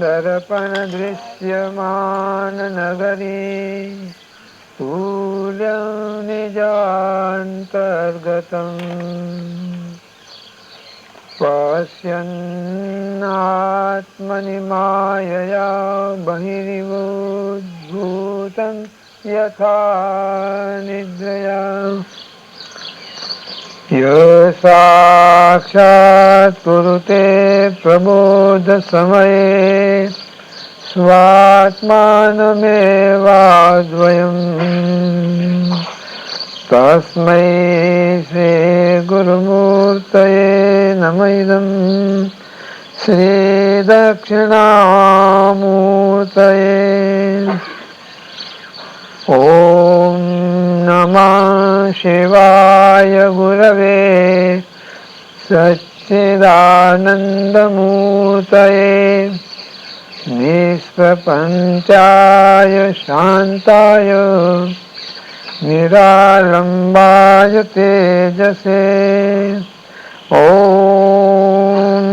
दर्पण दृश्यमान नगरी तुल्यं निजान्तर्गतम् पश्यन्नात्मनि मायया बहिर्भूतं यथा निद्रया यो साक्षात् कुरुते प्रबोध समये स्वात्मानमेवाद्वयम् तस्मै श्री गुरुमूर्तये नमः इदं श्री दक्षिणामूर्तये ओम नमः शिवाय गुरवे सच्चिदानन्दमूर्तये निष्प्रपञ्चाय शान्ताय निरालम्बाय तेजसे ओम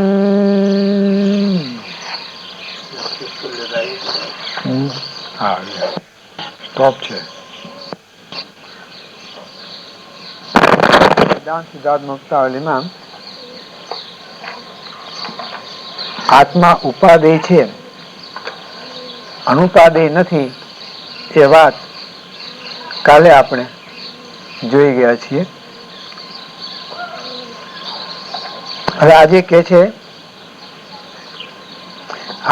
સ્ટોપ છે. સિદ્ધાંત મુક્તાવલીમાં આત્મા ઉપાદેય છે, અનુપાદેય નથી એ વાત કાલે આપણે જોઈ ગયા છીએ. હવે આજે કે છે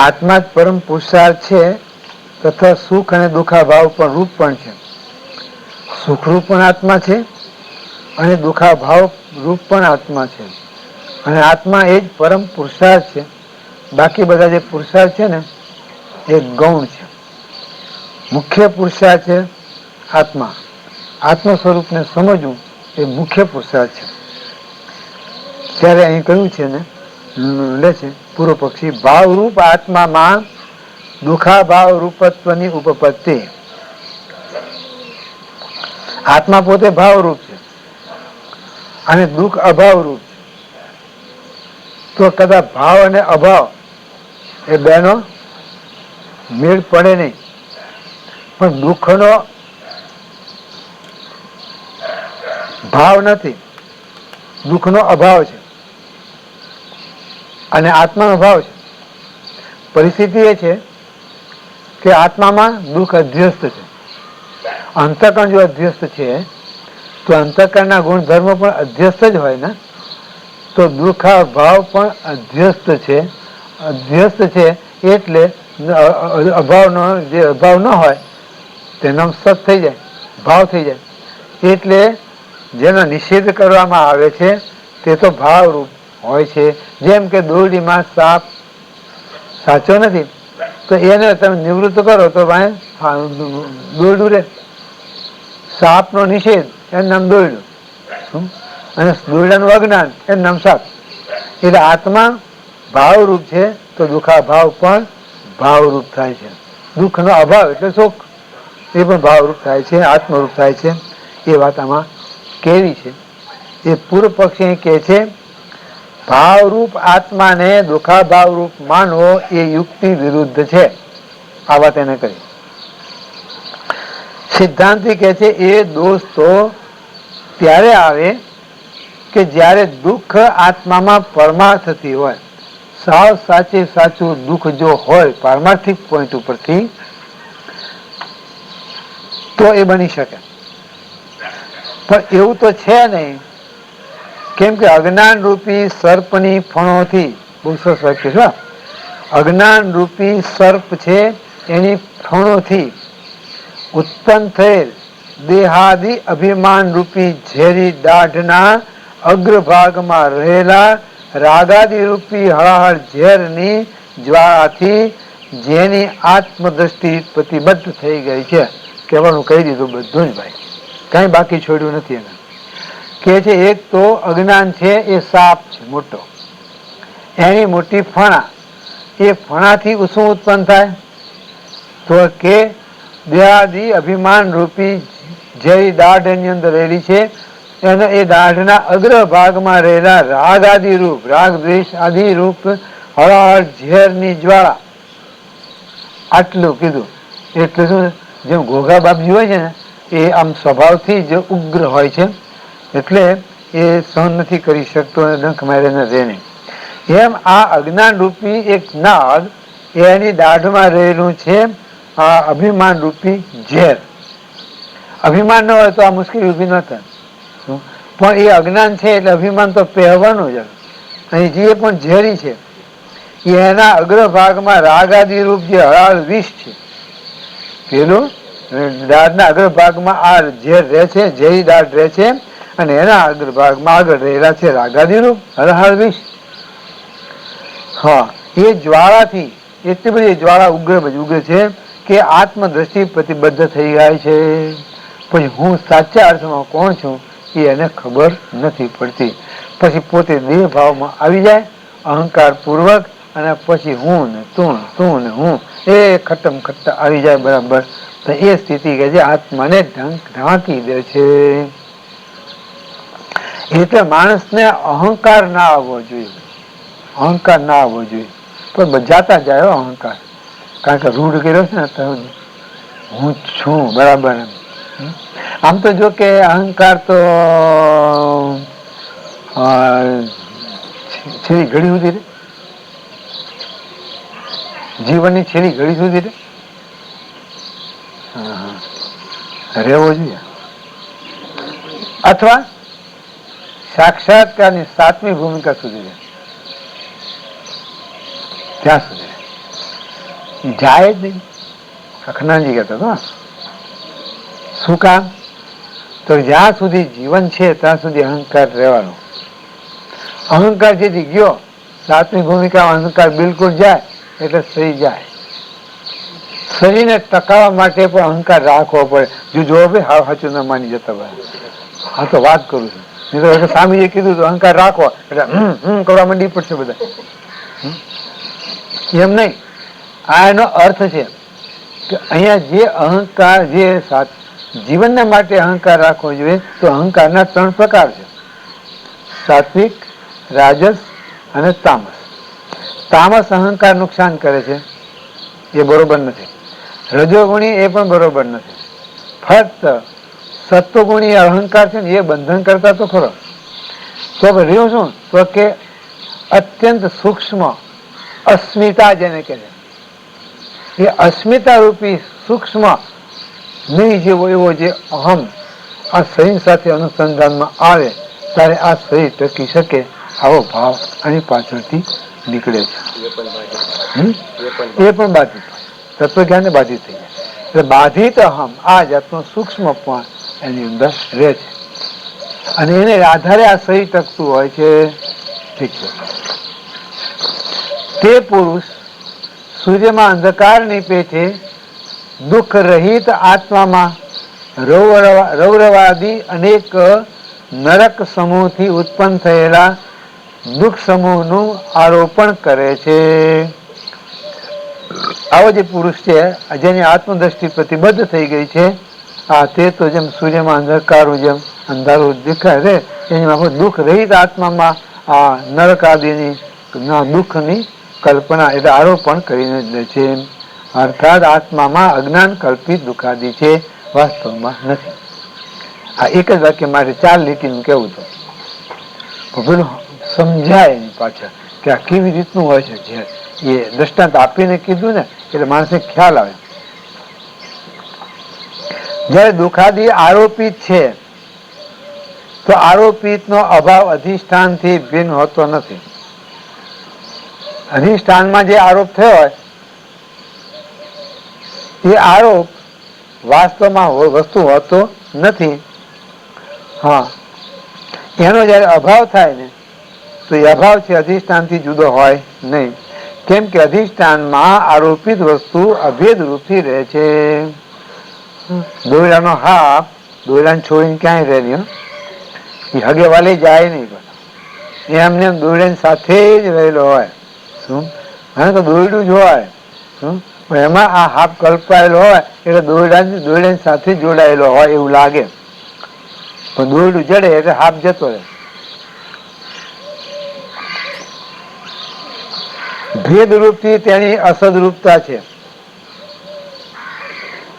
આત્મા જ પરમ પુરુષાર્થ છે તથા સુખ અને દુઃખાભાવ પણ રૂપ પણ છે. સુખરૂપ પણ આત્મા છે અને દુઃખાભાવ રૂપ પણ આત્મા છે અને આત્મા એ જ પરમ પુરુષાર્થ છે. બાકી બધા જે પુરુષાર્થ છે ને એ ગૌણ છે. મુખ્ય પુરુષાર્થ છે આત્મા. આત્મ સ્વરૂપને સમજવું એ મુખ્ય પુરુષાર્થ છે. ત્યારે અહીં કહ્યું છે ને લે છે પૂર્વ પક્ષી ભાવરૂપ આત્મામાં દુઃખાભાવ રૂપત્વની ઉપપત્તિ. આત્મા પોતે ભાવરૂપ છે અને દુઃખ અભાવરૂપ છે. તો કદાચ ભાવ અને અભાવ એ બેનો મેળ પડે નહીં, પણ દુઃખનો ભાવ નથી, દુઃખનો અભાવ છે અને આત્માનો ભાવ છે. પરિસ્થિતિ એ છે કે આત્મામાં દુઃખ અધ્યસ્ત છે. અંતઃકરણ જો અધ્યસ્ત છે તો અંતઃકરણના ગુણધર્મો પણ અધ્યસ્ત જ હોય ને, તો દુઃખા ભાવ પણ અધ્યસ્ત છે. અધ્યસ્ત છે એટલે અભાવનો જે અભાવ ન હોય તેનો સત થઈ જાય, ભાવ થઈ જાય. એટલે જેનો નિષેધ કરવામાં આવે છે તે તો ભાવરૂપ હોય છે. જેમ કે દોરડીમાં સાપ સાચો નથી તો એને તમે નિવૃત્ત કરો તો દોરડું રે. સાપનો નિષેધ એનું નામ દોરડું અને દોરડાનું અજ્ઞાન એનું નામ સાપ. એટલે આત્મા ભાવરૂપ છે તો દુઃખાભાવ પણ ભાવરૂપ થાય છે. દુઃખનો અભાવ એટલે સુખ એ પણ ભાવરૂપ થાય છે, આત્મરૂપ થાય છે. એ વાત આમાં કેવી છે એ પૂર્વ પક્ષી કહે છે ભાવરૂપ આત્માને દુઃખાભાવ રૂપ માનવો એ યુક્તિ વિરુદ્ધ છે. આ વાત એને કરી. સિદ્ધાંતિ કહે છે એ દોષ તો ત્યારે આવે કે જ્યારે દુઃખ આત્મામાં પરમાર્થથી હોય. સાવ સાચે સાચું દુઃખ જો હોય પારમાર્થિક પોઈન્ટ ઉપરથી તો એ બની શકે, પણ એવું તો છે નહીં. કેમ કે અજ્ઞાન રૂપી સર્પની ફણોથી, બહુ સરસ વાક્ય છે, અજ્ઞાન રૂપી સર્પ છે એની ફણોથી ઉત્પન્ન થયેલ દેહાદિ અભિમાન રૂપી ઝેરી દાઢના અગ્રભાગમાં રહેલા રાગાદિ રૂપી હળાહળ ઝેરની જ્વાળાથી જેની આત્મદ્રષ્ટિ પ્રતિબદ્ધ થઈ ગઈ છે. કહેવાનું કહી દીધું બધું જ ભાઈ, કઈ બાકી છોડ્યું નથી. એને કે છે એક તો અજ્ઞાન છે એ સાપ છે મોટો, એની મોટી ફણા. એ ફણાથી શું ઉત્પન્ન થાય તો કે દેહાદિ અભિમાન રૂપી જે દાઢ એની અંદર રહેલી છે એ દાઢના અગ્ર ભાગમાં રહેલા રાગ આદિ રૂપ, રાગ દ્વેષ આદિ રૂપ હળહળ ઝેરની જ્વાળા, આટલું કીધું. એટલે શું, જેમ ઘોઘા બાપજી હોય છે ને એ આમ સ્વભાવથી જ ઉગ્ર હોય છે, એટલે એ સહન નથી કરી શકતો, ડંખ મારીને રહે નહીં. એમ આ અજ્ઞાન રૂપી એક નાગ એની દાઢમાં રહેલું છે આ અભિમાન રૂપી ઝેર. અભિમાન ન હોય તો આ મુશ્કેલી ઉભી ન થાય, પણ એ અજ્ઞાન છે એટલે અભિમાન તો પહેરવાનું જ. અહીં જે પણ ઝેરી છે એના અગ્રભાગમાં રાગાદી રૂપ જે હળાળ વિષ છે, પેલું દાઢના અગ્રભાગમાં આ ઝેર રહે છે, ઝેરી દાઢ રહે છે, અને એના અગ્રભાગમાં આગળ રહેલા છે રાગાદી રૂપ હળહાળ વિષ. હા, એ જ્વાળાથી એટલી બધી જ્વાળા ઉગ્ર છે કે આત્મદ્રષ્ટિ પ્રતિબદ્ધ થઈ જાય છે. પછી હું સાચા અર્થમાં કોણ છું એ એને ખબર નથી પડતી. પછી પોતે દેહ ભાવમાં આવી જાય અહંકાર પૂર્વક, અને પછી હું ને તું ને હું એ ખટમ ખટ્ટા આવી જાય બરાબર. તો એ સ્થિતિ કે જે આત્માને ઢાંકી દે છે. એટલે માણસને અહંકાર ના આવવો જોઈએ, અહંકાર ના આવવો જોઈએ. પણ જાતા જાય અહંકાર, કારણ કે રૂઢ કર્યો છે ને તો હું છું બરાબર. આમ તો જો કે અહંકાર તો છેલ્લી ઘડી સુધી રે, જીવનની છેલ્લી ઘડી સુધી રે રહેવો જોઈએ. અથવા સાક્ષાત્કારની 7મી ભૂમિકા સુધી રહે, ત્યાં સુધી જાય જ નહીં. અખનાજી કહેતો હતો, શું કામ? તો જ્યાં સુધી જીવન છે ત્યાં સુધી અહંકાર રહેવાનો. અહંકાર જેથી ગયો 7મી ભૂમિકામાં અહંકાર બિલકુલ જાય એટલે સહી જાય. શરીરને ટકાવવા માટે પણ અહંકાર રાખવો પડે. જો જોવો ભાઈ હાવ સાચું ના માની જતા ભાઈ, હા તો વાત કરું છું. નહીં તો સ્વામીએ કીધું તો અહંકાર રાખવો એટલે કરવા માંડી પડશે બધા. એમ નહીં, આ એનો અર્થ છે કે અહીંયા જે અહંકાર જે જીવનના માટે અહંકાર રાખવો જોઈએ, તો અહંકારના 3 પ્રકાર છે: સાત્વિક, રાજસ અને તામસ. તામસ અહંકાર નુકસાન કરે છે, એ બરોબર નથી. રજોગુણી એ પણ બરોબર નથી. ફક્ત સત્વગુણી અહંકાર છે ને એ બંધન કરતા તો ખરો. તો રહ્યું શું, તો કે અત્યંત સૂક્ષ્મ અસ્મિતા જેને કહે છે, એ અસ્મિતા રૂપી સૂક્ષ્મ નહીં જેવો એવો જે અહમ આ શરીર સાથે અનુસંધાનમાં આવે ત્યારે આ શરીર ટકી શકે. આવો ભાવ આની પાછળથી નીકળે છે. એ પણ બાધિત, તત્વજ્ઞાનને બાધિત થઈ જાય. એટલે બાધિત અહમ આ જાતનો સૂક્ષ્મ પણ એની અંદર રહે છે, અને એને આધારે આ શરીર ટકતું હોય છે. ઠીક છે. તે પુરુષ સૂર્યમાં અંધકારની પેઠે દુઃખ રહિત આત્મામાં રૌરવાદી અનેક નરક સમૂહથી ઉત્પન્ન થયેલા દુઃખ સમૂહનું આરોપણ કરે છે. આવો જે પુરુષ છે જેની આત્મદ્રષ્ટિ પ્રતિબદ્ધ થઈ ગઈ છે, તે તો જેમ સૂર્યમાં અંધકારું જેમ અંધારું દેખાય છે, એની દુઃખ રહિત આત્મામાં આ નરક આદિની દુઃખની કલ્પના એટલે આરોપણ કરીને દે છે. અર્થાત આત્મામાં અજ્ઞાન કલ્પિત દુઃખાદી છે, વાસ્તવમાં નથી. આ એક જ વાક્ય મારે 4 લીટીનું કેવું હતું, પેલું સમજાય એની પાછળ કે આ કેવી રીતનું હોય છે. જે એ દ્રષ્ટાંત આપીને કીધું ને એટલે માણસને ખ્યાલ આવે. જયારે દુઃખાદી આરોપિત છે તો આરોપિત નો અભાવ અધિષ્ઠાન થી ભિન્ન હોતો નથી. અધિષ્ઠાનમાં જે આરોપ થયો હોય એ આરોપ વાસ્તવમાં વસ્તુ હોતો નથી. હા, એનો જયારે અભાવ થાય ને તો એ અભાવ છે અધિષ્ઠાનથી જુદો હોય નહીં. કેમ કે અધિષ્ઠાનમાં આરોપિત વસ્તુ અભેદ રૂપથી રહે છે. દોયડાનો હાપ દોયડાને છોડીને ક્યાંય રહે નહીં, એ હગે વાલે જાય નહીં, એમને દોયડાની સાથે જ રહેલો હોય. શું હા, તો દોયડું જ હોય. શું પણ એમાં આ હાપ કલ્પાયેલો હોય એટલે દોયડાની સાથે જોડાયેલો હોય એવું લાગે, પણ દોયડું જડે એટલે હાપ જતો રહે. ભેદરૂપથી તેની અસદરૂપતા છે.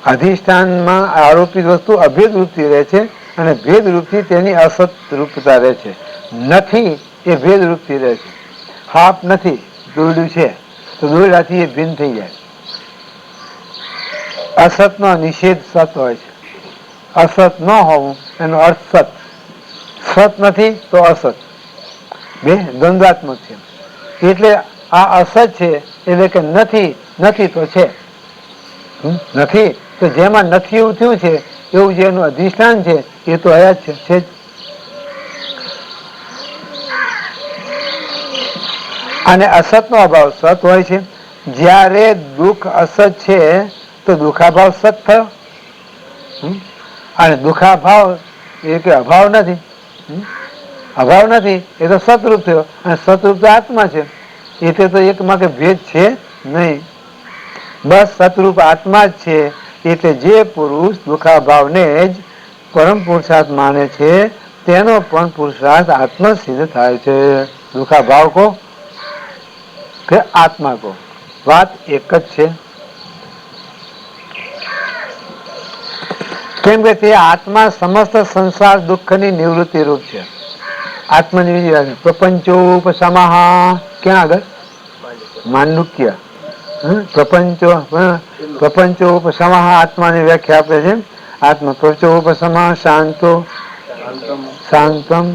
અધિષ્ઠાનમાં આરોપિત વસ્તુ અભેદ રૂપથી રહે છે અને ભેદ રૂપથી તેની અસત રૂપતા રહે છે. નથી એ ભેદ રૂપથી રહે છે. હાપ નથી, દોરડું છે તો દોરડાથી એ ભિન્ન થઈ જાય. અસતનો નિષેધ સત હોય છે. અસત ન હોવું એનો અર્થ સત. સત નથી તો અસત, બે દ્વંદ્વાત્મક છે. એટલે આ અસત છે એટલે કે નથી, નથી તો છે. નથી તો જેમાં નથી એવું થયું છે એવું જે એનું અધિષ્ઠાન છે એ તો હયા જ છે જ. અને અસતનો અભાવ સત હોય છે. જ્યારે દુઃખ અસત છે તો દુઃખાભાવ સત થયો, અને દુઃખાભાવ એ કે અભાવ નથી, અભાવ નથી એ તો સતરૂપ થયો, અને સતરૂપ તો આત્મા છે. એટલે તો એકમાં કે ભેદ છે નહીં, બસ સતરૂપ આત્મા જ છે. એટલે જે પુરુષ દુઃખાભાવને જ પરમ પુરુષાર્થ માને છે તેનો પણ પુરુષાર્થ આત્મા સિદ્ધ થાય છે. દુઃખાભાવ કો કે આત્મા કો, વાત એક જ છે. કેમ કે તે આત્મા સમસ્ત સંસાર દુઃખની નિવૃત્તિ રૂપ છે. આત્મનિર્ભર પ્રપંચોપશમઃ ક્યાં આગળ માંડુક્ય, પ્રપંચોપશમઃ આત્માની વ્યાખ્યા આપે છે. આત્મા પ્રપંચોપશમઃ શાંતો શાંતમ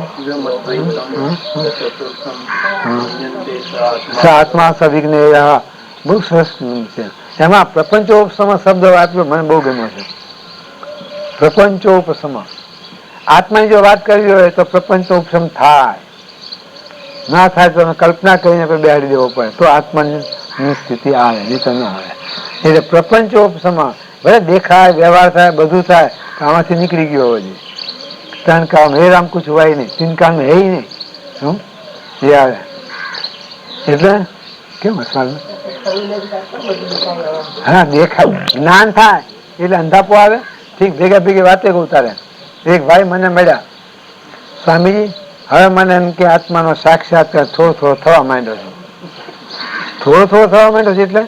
આત્મા સવિજ્ઞેય, બહુ સરસ છે. એમાં પ્રપંચોપશમ શબ્દ વાપર્યો મને બહુ ગમ્યો છે. પ્રપંચોપશમ આત્માની જો વાત કરવી હોય તો પ્રપંચોપશમ થાય, ના થાય તો કલ્પના કરીને બેહાડી દેવો પડે તો આત્માની સ્થિતિ આવે, નહીં તો ન આવે. એટલે પ્રપંચોપશમ ભલે દેખાય, વ્યવહાર થાય, બધું થાય, આમાંથી નીકળી ગયો હોય. ત્રણ કામ હે રામ કુછ હોય નહીં, તીન કામ હે નહીં, શું એ આવે. એટલે કેમ હસવાનું? હા, દેખાય જ્ઞાન થાય એટલે અંધાપો આવે. ઠીક, ભેગા ભેગી વાતે ઉતારે. એક ભાઈ મને મળ્યા, સ્વામીજી હવે મને એમ કે આત્માનો સાક્ષાત્કાર થોડો થોડો થવા માંડ્યો છે. થોડો થોડો થવા માંડ્યો છે એટલે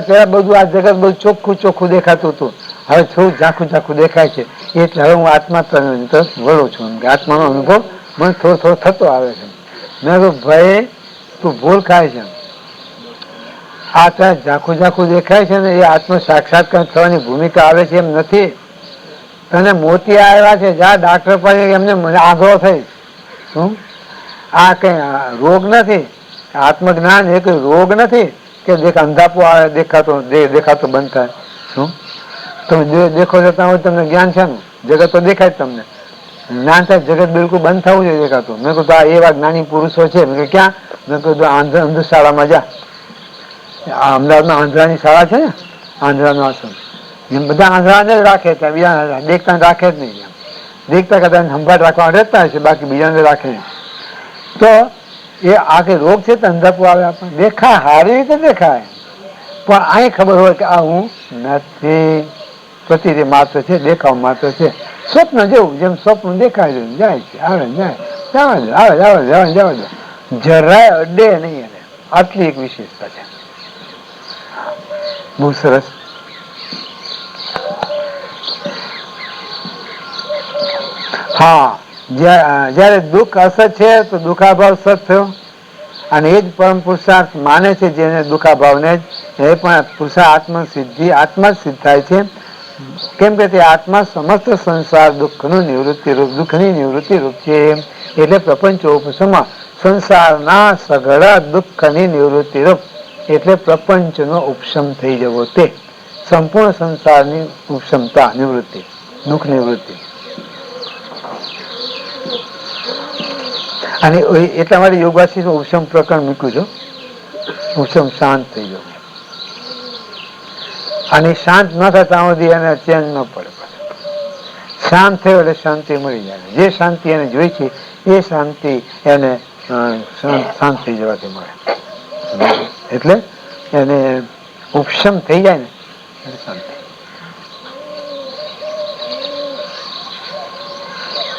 પેલા બધું આ જગત બધું ચોખ્ખું ચોખ્ખું દેખાતું હતું, હવે થોડું ઝાંખું ઝાંખું દેખાય છે. એટલે હવે હું આત્મા તરફ વળું છું કે આત્માનો અનુભવ મને થોડો થોડો થતો આવે છે. મેં કહ્યું ભાઈ તું ભૂલ ખાય છે. આ ત્યાં ઝાંખું ઝાંખું દેખાય છે ને એ આત્મ સાક્ષાત્કાર થવાની ભૂમિકા આવે છે એમ નથી. તને મોતી આવ્યા છે, જા ડાક્ટર પાસે એમને આંધળો થઈ. શું આ કઈ રોગ નથી, આત્મજ્ઞાન એ કઈ રોગ નથી કે અંધાપો આવે, દેખાતો બંધ થાય. શું તમે દેખો જતા હોય તમને જ્ઞાન છે ને, જગત તો દેખાય તમને. જ્ઞાન થાય જગત બિલકુલ બંધ થવું જોઈએ દેખાતું. મેં કહ્યું આ એવા જ્ઞાની પુરુષો છે. મેં કહ્યું ક્યાં? મેં કહ્યું અંધશાળામાં જા. અમદાવાદમાં આંધ્રાની શાળા છે ને, આંધ્રાનો આશ્રમ, એમ બધા આંધ્રાને જ રાખે, ત્યાં બીજા દેખતા રાખે જ નહીં. દેખતા કરતા સંભાળ રાખવા રહેતા હશે, બાકી બીજાને રાખે નહીં. તો એ આ કઈ રોગ છે તો અંધાપો આવે આપણને દેખાય, સારી રીતે દેખાય, પણ અહીં ખબર હોય કે આ હું નથી, પ્રતિ માત્ર છે, દેખાવ માત્ર છે. સ્વપ્ન જેવું, જેમ સ્વપ્ન દેખાય જાય છે, આવે જાય, જવા દે, જરાય અડે નહીં. એને આટલી એક વિશેષતા છે, બહુ સરસ. હા, જયારે દુઃખ અસત છે તો દુઃખાભાવ સત થયો, અને એ જ પરમ પુરુષાર્થ માને છે જેને દુઃખાભાવને જ, એ પણ પુરુષાર્થ આત્મા જ સિદ્ધ થાય છે. કેમ કે તે આત્મા સમસ્ત સંસાર દુઃખની નિવૃત્તિ રૂપ છે. એટલે પ્રપંચોપશમ સંસારના સઘળા દુઃખની નિવૃત્તિ રૂપ, એટલે પ્રપંચનો ઉપશમ થઈ જવો, તે સંપૂર્ણ સંસારની ઉપશમતા, નિવૃત્તિ, દુઃખ નિવૃત્તિ. અને એટલા માટે યોગાથી ઉપશમ પ્રકરણ મૂક્યું છે. ઉપશમ શાંત થઈ જવું, અને શાંત ન થતા સુધી એને ચેન ન પડે. શાંત થયો એટલે શાંતિ મળી જાય. જે શાંતિ એને જોઈ છે એ શાંતિ એને શાંત થઈ જવાથી મળે. એટલે એને ઉપશમ થઈ જાય ને એટલે શાંતિ.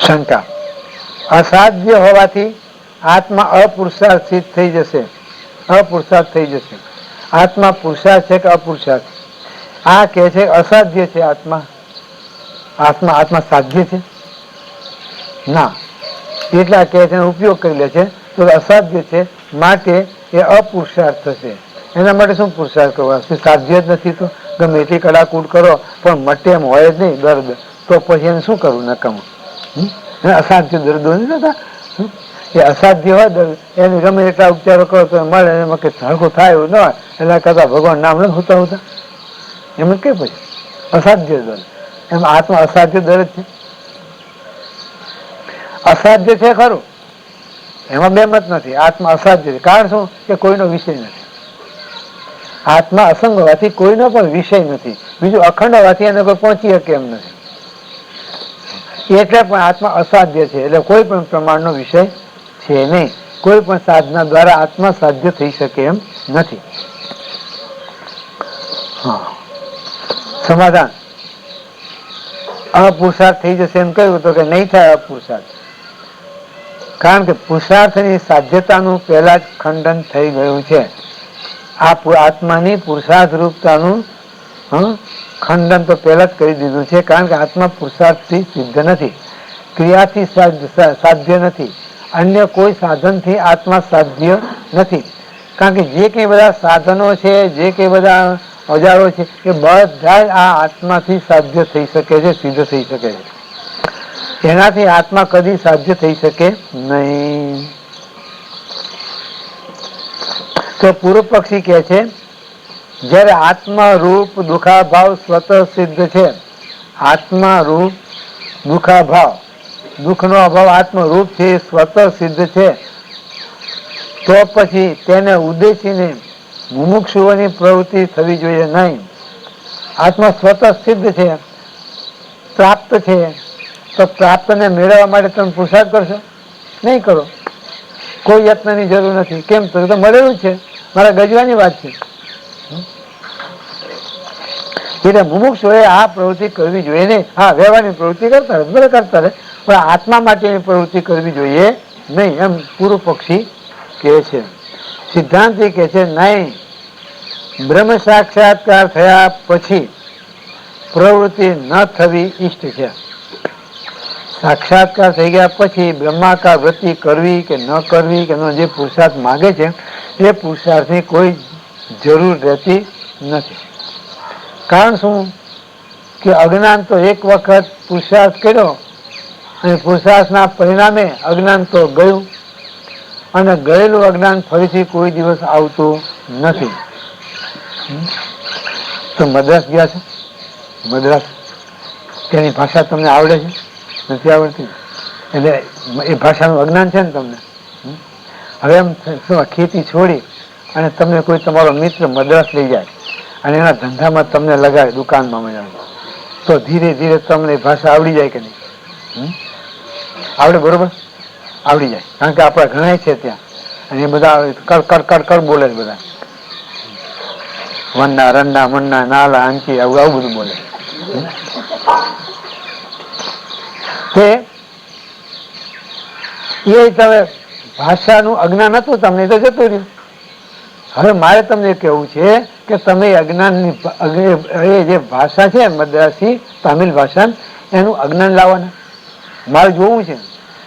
શંકા અસાધ્ય હોવાથી આત્મા અપુરુષાર્થિત થઈ જશે, અપુરુષાર્થ થઈ જશે. આત્મા પુરુષાર્થ છે કે અપુરુષાર્થ? આ કે છે અસાધ્ય છે. આત્મા આત્મા આત્મા સાધ્ય છે ના, એટલા કે છે ઉપયોગ કરી લે છે તો અસાધ્ય છે, માટે એ અપુરુષાર્થ થશે. એના માટે શું પુરુષાર્થ કરવો? સાધ્ય જ નથી તો ગમે એટલી કડાકૂટ કરો પણ મટે એમ હોય જ નહીં દર્દ, તો પછી એને શું કરવું નકામું? અસાધ્ય દર્દો નથી થતા, એ અસાધ્ય હોય દર્દ એને ગમે એટલા ઉપચારો કરો તો મળે, એમાં કે હરખું થાય એવું ન હોય. એના કરતા ભગવાન નામ નથી હોતા હોતા એમ જ કે પછી અસાધ્ય દર્દ. એમ આત્મા અસાધ્ય દર્દ છે, અસાધ્ય છે ખરું, એમાં બે મત નથી. આત્મા અસાધ્ય છે કારણ શું કે કોઈનો વિષય નથી. આત્મા અસંગ હોવાથી કોઈનો પણ વિષય નથી. બીજું અખંડ હોવાથી એને કોઈ પહોંચી શકે એમ નથી. એટલે પણ આત્મા અસાધ્ય છે, એટલે કોઈ પણ પ્રમાણનો વિષય છે નહીં. કોઈ પણ સાધના દ્વારા આત્મા સાધ્ય થઈ શકે એમ નથી. સમાધાન અપુરુષાર્થ થઈ જશે એમ કહ્યું તો કે નહીં થાય અપુરુષાર્થ, કારણ કે પુરુષાર્થની સાધ્યતાનું પહેલા જ ખંડન થઈ ગયું છે. આ આત્માની પુરુષાર્થ રૂપતાનું ખંડન તો પહેલા જ કરી દીધું છે, કારણ કે આત્મા પુરુષાર્થથી સિદ્ધ નથી, ક્રિયાથી સાધ્ય નથી, અન્ય કોઈ સાધનથી આત્મા સાધ્ય નથી. કારણ કે જે કંઈ બધા સાધનો છે, જે કંઈ બધા ઓજારો છે, એ બધા જ આ આત્માથી સાધ્ય થઈ શકે છે, સિદ્ધ થઈ શકે છે. એનાથી આત્મા કદી સાધ્ય થઈ શકે નહીં. તો પૂર્વ પક્ષી કહે છે જયારે આત્મા રૂપ દુખાભાવ સ્વતઃ સિદ્ધ છે, આત્મા રૂપ દુખાભાવ, દુઃખનો અભાવ આત્મરૂપ છે, સ્વતઃ સિદ્ધ છે, તો પછી તેને ઉદ્દેશીને મુમુક્ષુઓની પ્રવૃત્તિ થવી જોઈએ નહીં. આત્મા સ્વતઃ સિદ્ધ છે, પ્રાપ્ત છે, તો પ્રાપ્તને મેળવવા માટે તમે પુરુષાર્થ કરશો? નહીં કરો. કોઈ યત્નની જરૂર નથી. કેમ? તો મળેલું છે, મારા ગજવાની વાત છે. એટલે મુમુક્ષુએ આ પ્રવૃત્તિ કરવી જોઈએ નહીં. હા, વ્યવહારની પ્રવૃત્તિ કરતા રહે, બરાબર કરતા રહે, પણ આત્મા માટેની પ્રવૃત્તિ કરવી જોઈએ નહીં, એમ પૂર્વ પક્ષી કહે છે. સિદ્ધાંતિ કહે છે નહીં, બ્રહ્મ સાક્ષાત્કાર થયા પછી પ્રવૃત્તિ ન થવી ઈષ્ટ છે. સાક્ષાત્કાર થઈ ગયા પછી બ્રહ્માકાર વૃત્તિ કરવી કે ન કરવી કે જે પુરુષાર્થ માગે છે એ પુરુષાર્થની કોઈ જરૂર રહેતી નથી. કારણ શું કે અજ્ઞાન તો એક વખત પુરુષાર્થ કર્યો અને પુરુષાર્થના પરિણામે અજ્ઞાન તો ગયું, અને ગયેલું અજ્ઞાન ફરીથી કોઈ દિવસ આવતું નથી. તો મદ્રાસ ગયા છે, મદ્રાસ તેની ભાષા તમને આવડે છે? નથી આવડતી. એટલે એ ભાષાનું અજ્ઞાન છે ને તમને. હવે એમ શું ખેતી છોડી અને તમને કોઈ તમારો મિત્ર મદ્રાસ લઈ જાય અને એના ધંધામાં તમને લગાવે, દુકાનમાં મજા, તો ધીરે ધીરે તમને ભાષા આવડી જાય કે નહીં? આવડે? બરોબર આવડી જાય. કારણ કે આપણા ઘણા છે ત્યાં, અને એ બધા કર બોલે છે બધા. વન્ના રન્ના મન્ના નાલા આંચી આવું બધું બોલે. તે તમે ભાષાનું અજ્ઞાન હતું તમને તો જતું રહ્યું. હવે મારે તમને કેવું છે કે તમે અજ્ઞાનની જે ભાષા છે મદ્રાસી તામિલ ભાષા, એનું અજ્ઞાન લાવવાના મારે જોવું છે.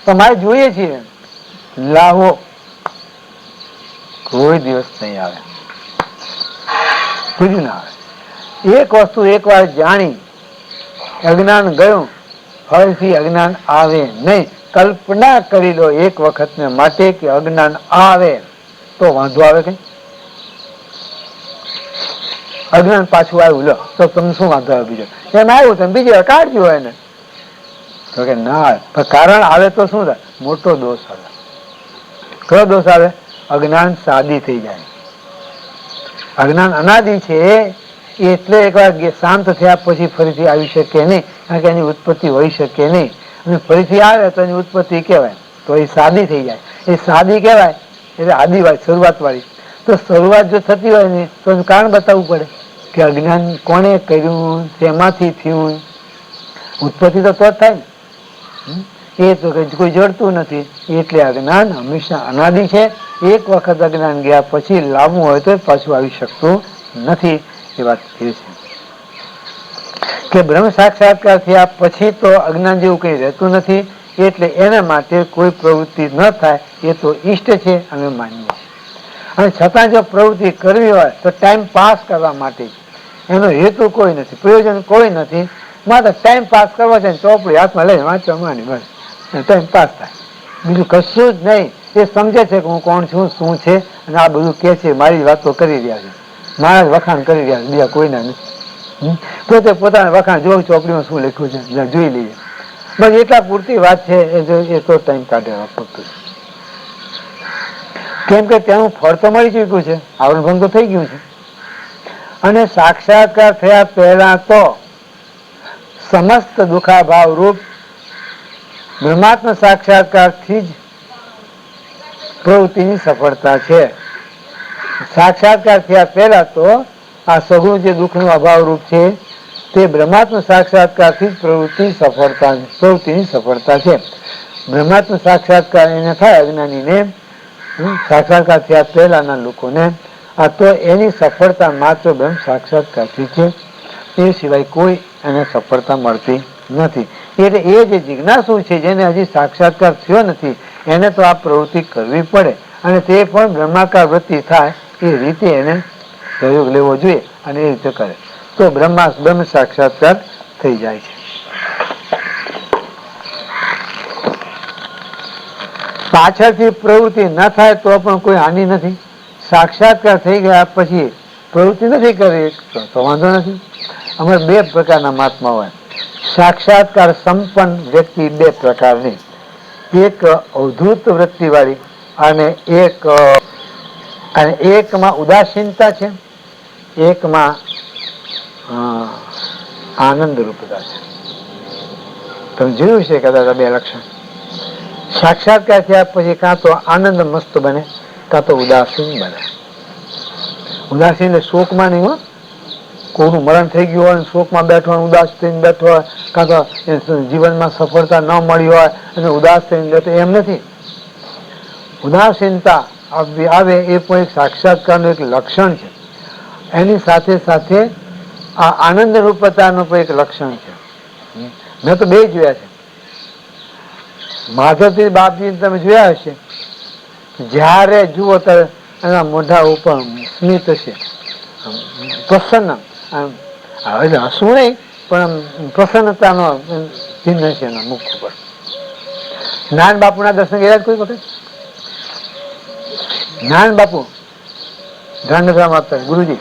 તો મારે જોઈએ છીએ, લાવો. કોઈ દિવસ નહીં આવે, બીજું ના આવે. એક વસ્તુ એકવાર જાણી, અજ્ઞાન ગયું, ફરીથી અજ્ઞાન આવે નહીં. કલ્પના કરી લો એક વખતને માટે કે અજ્ઞાન આવે તો વાંધો આવે કઈ? અજ્ઞાન પાછું આવ્યું, લો તો તમને શું વાંધો આવે? બીજો એમ આવ્યું તમે બીજી વાર કાઢજો એને. તો કે ના, પણ કારણ આવે તો શું થાય? મોટો દોષ આવે. કયો દોષ આવે? અજ્ઞાન સાદી થઈ જાય. અજ્ઞાન અનાદિ છે, એટલે એકવાર શાંત થયા પછી ફરીથી આવી શકે નહીં, કારણ કે એની ઉત્પત્તિ હોઈ શકે નહીં. અને ફરીથી આવે તો એની ઉત્પત્તિ કહેવાય, તો એ સાદી થઈ જાય. એ સાદી કહેવાય એટલે આદિવાળી, શરૂઆત વાળી. તો શરૂઆત જો થતી હોય ને તો એનું કારણ બતાવવું પડે કે અજ્ઞાન કોણે કર્યું, શેમાંથી થયું. ઉત્પત્તિ તો જ થાય ને. એ તો કોઈ જડતું નથી. એટલે અજ્ઞાન હંમેશા અનાદિ છે. એક વખત અજ્ઞાન ગયા પછી લાવવું હોય તો પાછું આવી શકતું નથી. એ વાત એ છે કે બ્રહ્મ સાક્ષાત્કાર થયા પછી તો અજ્ઞાન જેવું કઈ રહેતું નથી. એટલે એના માટે કોઈ પ્રવૃત્તિ ન થાય એ તો ઈષ્ટ છે, અમે માનીએ છીએ. અને છતાં જો પ્રવૃત્તિ કરવી હોય તો ટાઈમ પાસ કરવા માટે, એનો હેતુ કોઈ નથી, પ્રયોજન કોઈ નથી, માત્ર ટાઈમ પાસ કરવા છે. ચોપડી હાથમાં લઈને વાંચવા માંડી, બસ ટાઈમ પાસ થાય, બીજું કશું જ નહીં. એ સમજે છે કે હું કોણ છું, શું છે, અને આ બધું કે છે, મારી વાતો કરી રહ્યા છે, મારા વખાણ કરી રહ્યા છે, બીજા કોઈના નથી. પોતે પોતાના વખાણ જો ચોપડીમાં શું લખ્યું છે જોઈ લઈએ, બસ એટલા પૂરતી વાત છે. એ તો ટાઈમ કાઢેવા પૂરતું છે. કેમ કે તેનું ફળ તો મળી ચૂક્યું છે, આવરણ ભંગ તો થઈ ગયું છે. અને સાક્ષાત્કાર થયા પહેલા તો સમસ્ત દુખાભાવ રૂપ બ્રહ્માત્મ સાક્ષાત્કારથી જ પ્રવૃત્તિની સફળતા છે. સાક્ષાત્કાર થયા પહેલા તો આ સગુણ જે દુઃખનો અભાવ રૂપ છે તે બ્રહ્માત્મ સાક્ષાત્કારથી જ પ્રવૃત્તિની સફળતા છે. બ્રહ્માત્મ સાક્ષાત્કાર એને થાય અજ્ઞાનીને, સાક્ષાત્કાર થયા પહેલાના લોકોને, આ તો એની સફળતા માત્ર બ્રહ્મ સાક્ષાત્કારથી છે. એ સિવાય કોઈ એને સફળતા મળતી નથી. એટલે એ જે જિજ્ઞાસુ છે, જેને હજી સાક્ષાત્કાર થયો નથી, એને તો આ પ્રવૃત્તિ કરવી પડે. અને તે પણ બ્રહ્માકાર વૃત્તિ થાય એ રીતે એને સહયોગ લેવો જોઈએ, અને એ રીતે કરે તો બ્રહ્મ સાક્ષાત્કાર થઈ જાય છે. પાછળથી પ્રવૃત્તિ ન થાય તો પણ કોઈ હાનિ નથી. સાક્ષાત્કાર થઈ ગયા પછી પ્રવૃત્તિ નથી કરવી તો વાંધો નથી. અમારે બે પ્રકારના મહાત્મા હોય. સાક્ષાત્કાર સંપન્ન વ્યક્તિ બે પ્રકારની, એક અવધૂત વૃત્તિ વાળી અને એકમાં ઉદાસીનતા છે, એકમાં આનંદ રૂપતા છે. તમે જોયું છે કદાચ બે લક્ષણ. સાક્ષાત્કાર થયા પછી કાં તો આનંદ મસ્ત બને, કાં તો ઉદાસીન બને. ઉદાસીન શોકમાં નહીં હો, કોઈનું મરણ થઈ ગયું હોય, શોકમાં બેઠો હોય, ઉદાસ થઈને બેઠો હોય, કાં તો જીવનમાં સફળતા ન મળી હોય અને ઉદાસ થઈને બેઠો, એમ નથી. ઉદાસીનતા આવે એ પણ એક સાક્ષાત્કારનું એક લક્ષણ છે. એની સાથે સાથે આ આનંદ રૂપતાનું પણ એક લક્ષણ છે. મેં તો બે જોયા છે. માધવજી બાપજી તમે જોયા હશે, જ્યારે જુઓ ત્યારે એના મોઢા ઉપર સ્મિત છે, પ્રસન્ન, એટલે હસવું નહીં પણ પ્રસન્નતાનો ચિહ્ન છે એના મુખ ઉપર. જ્ઞાન બાપુના દર્શન કર્યા કોઈ વખત? જ્ઞાન બાપુ ગાંધીધામ આપતા ગુરુજી,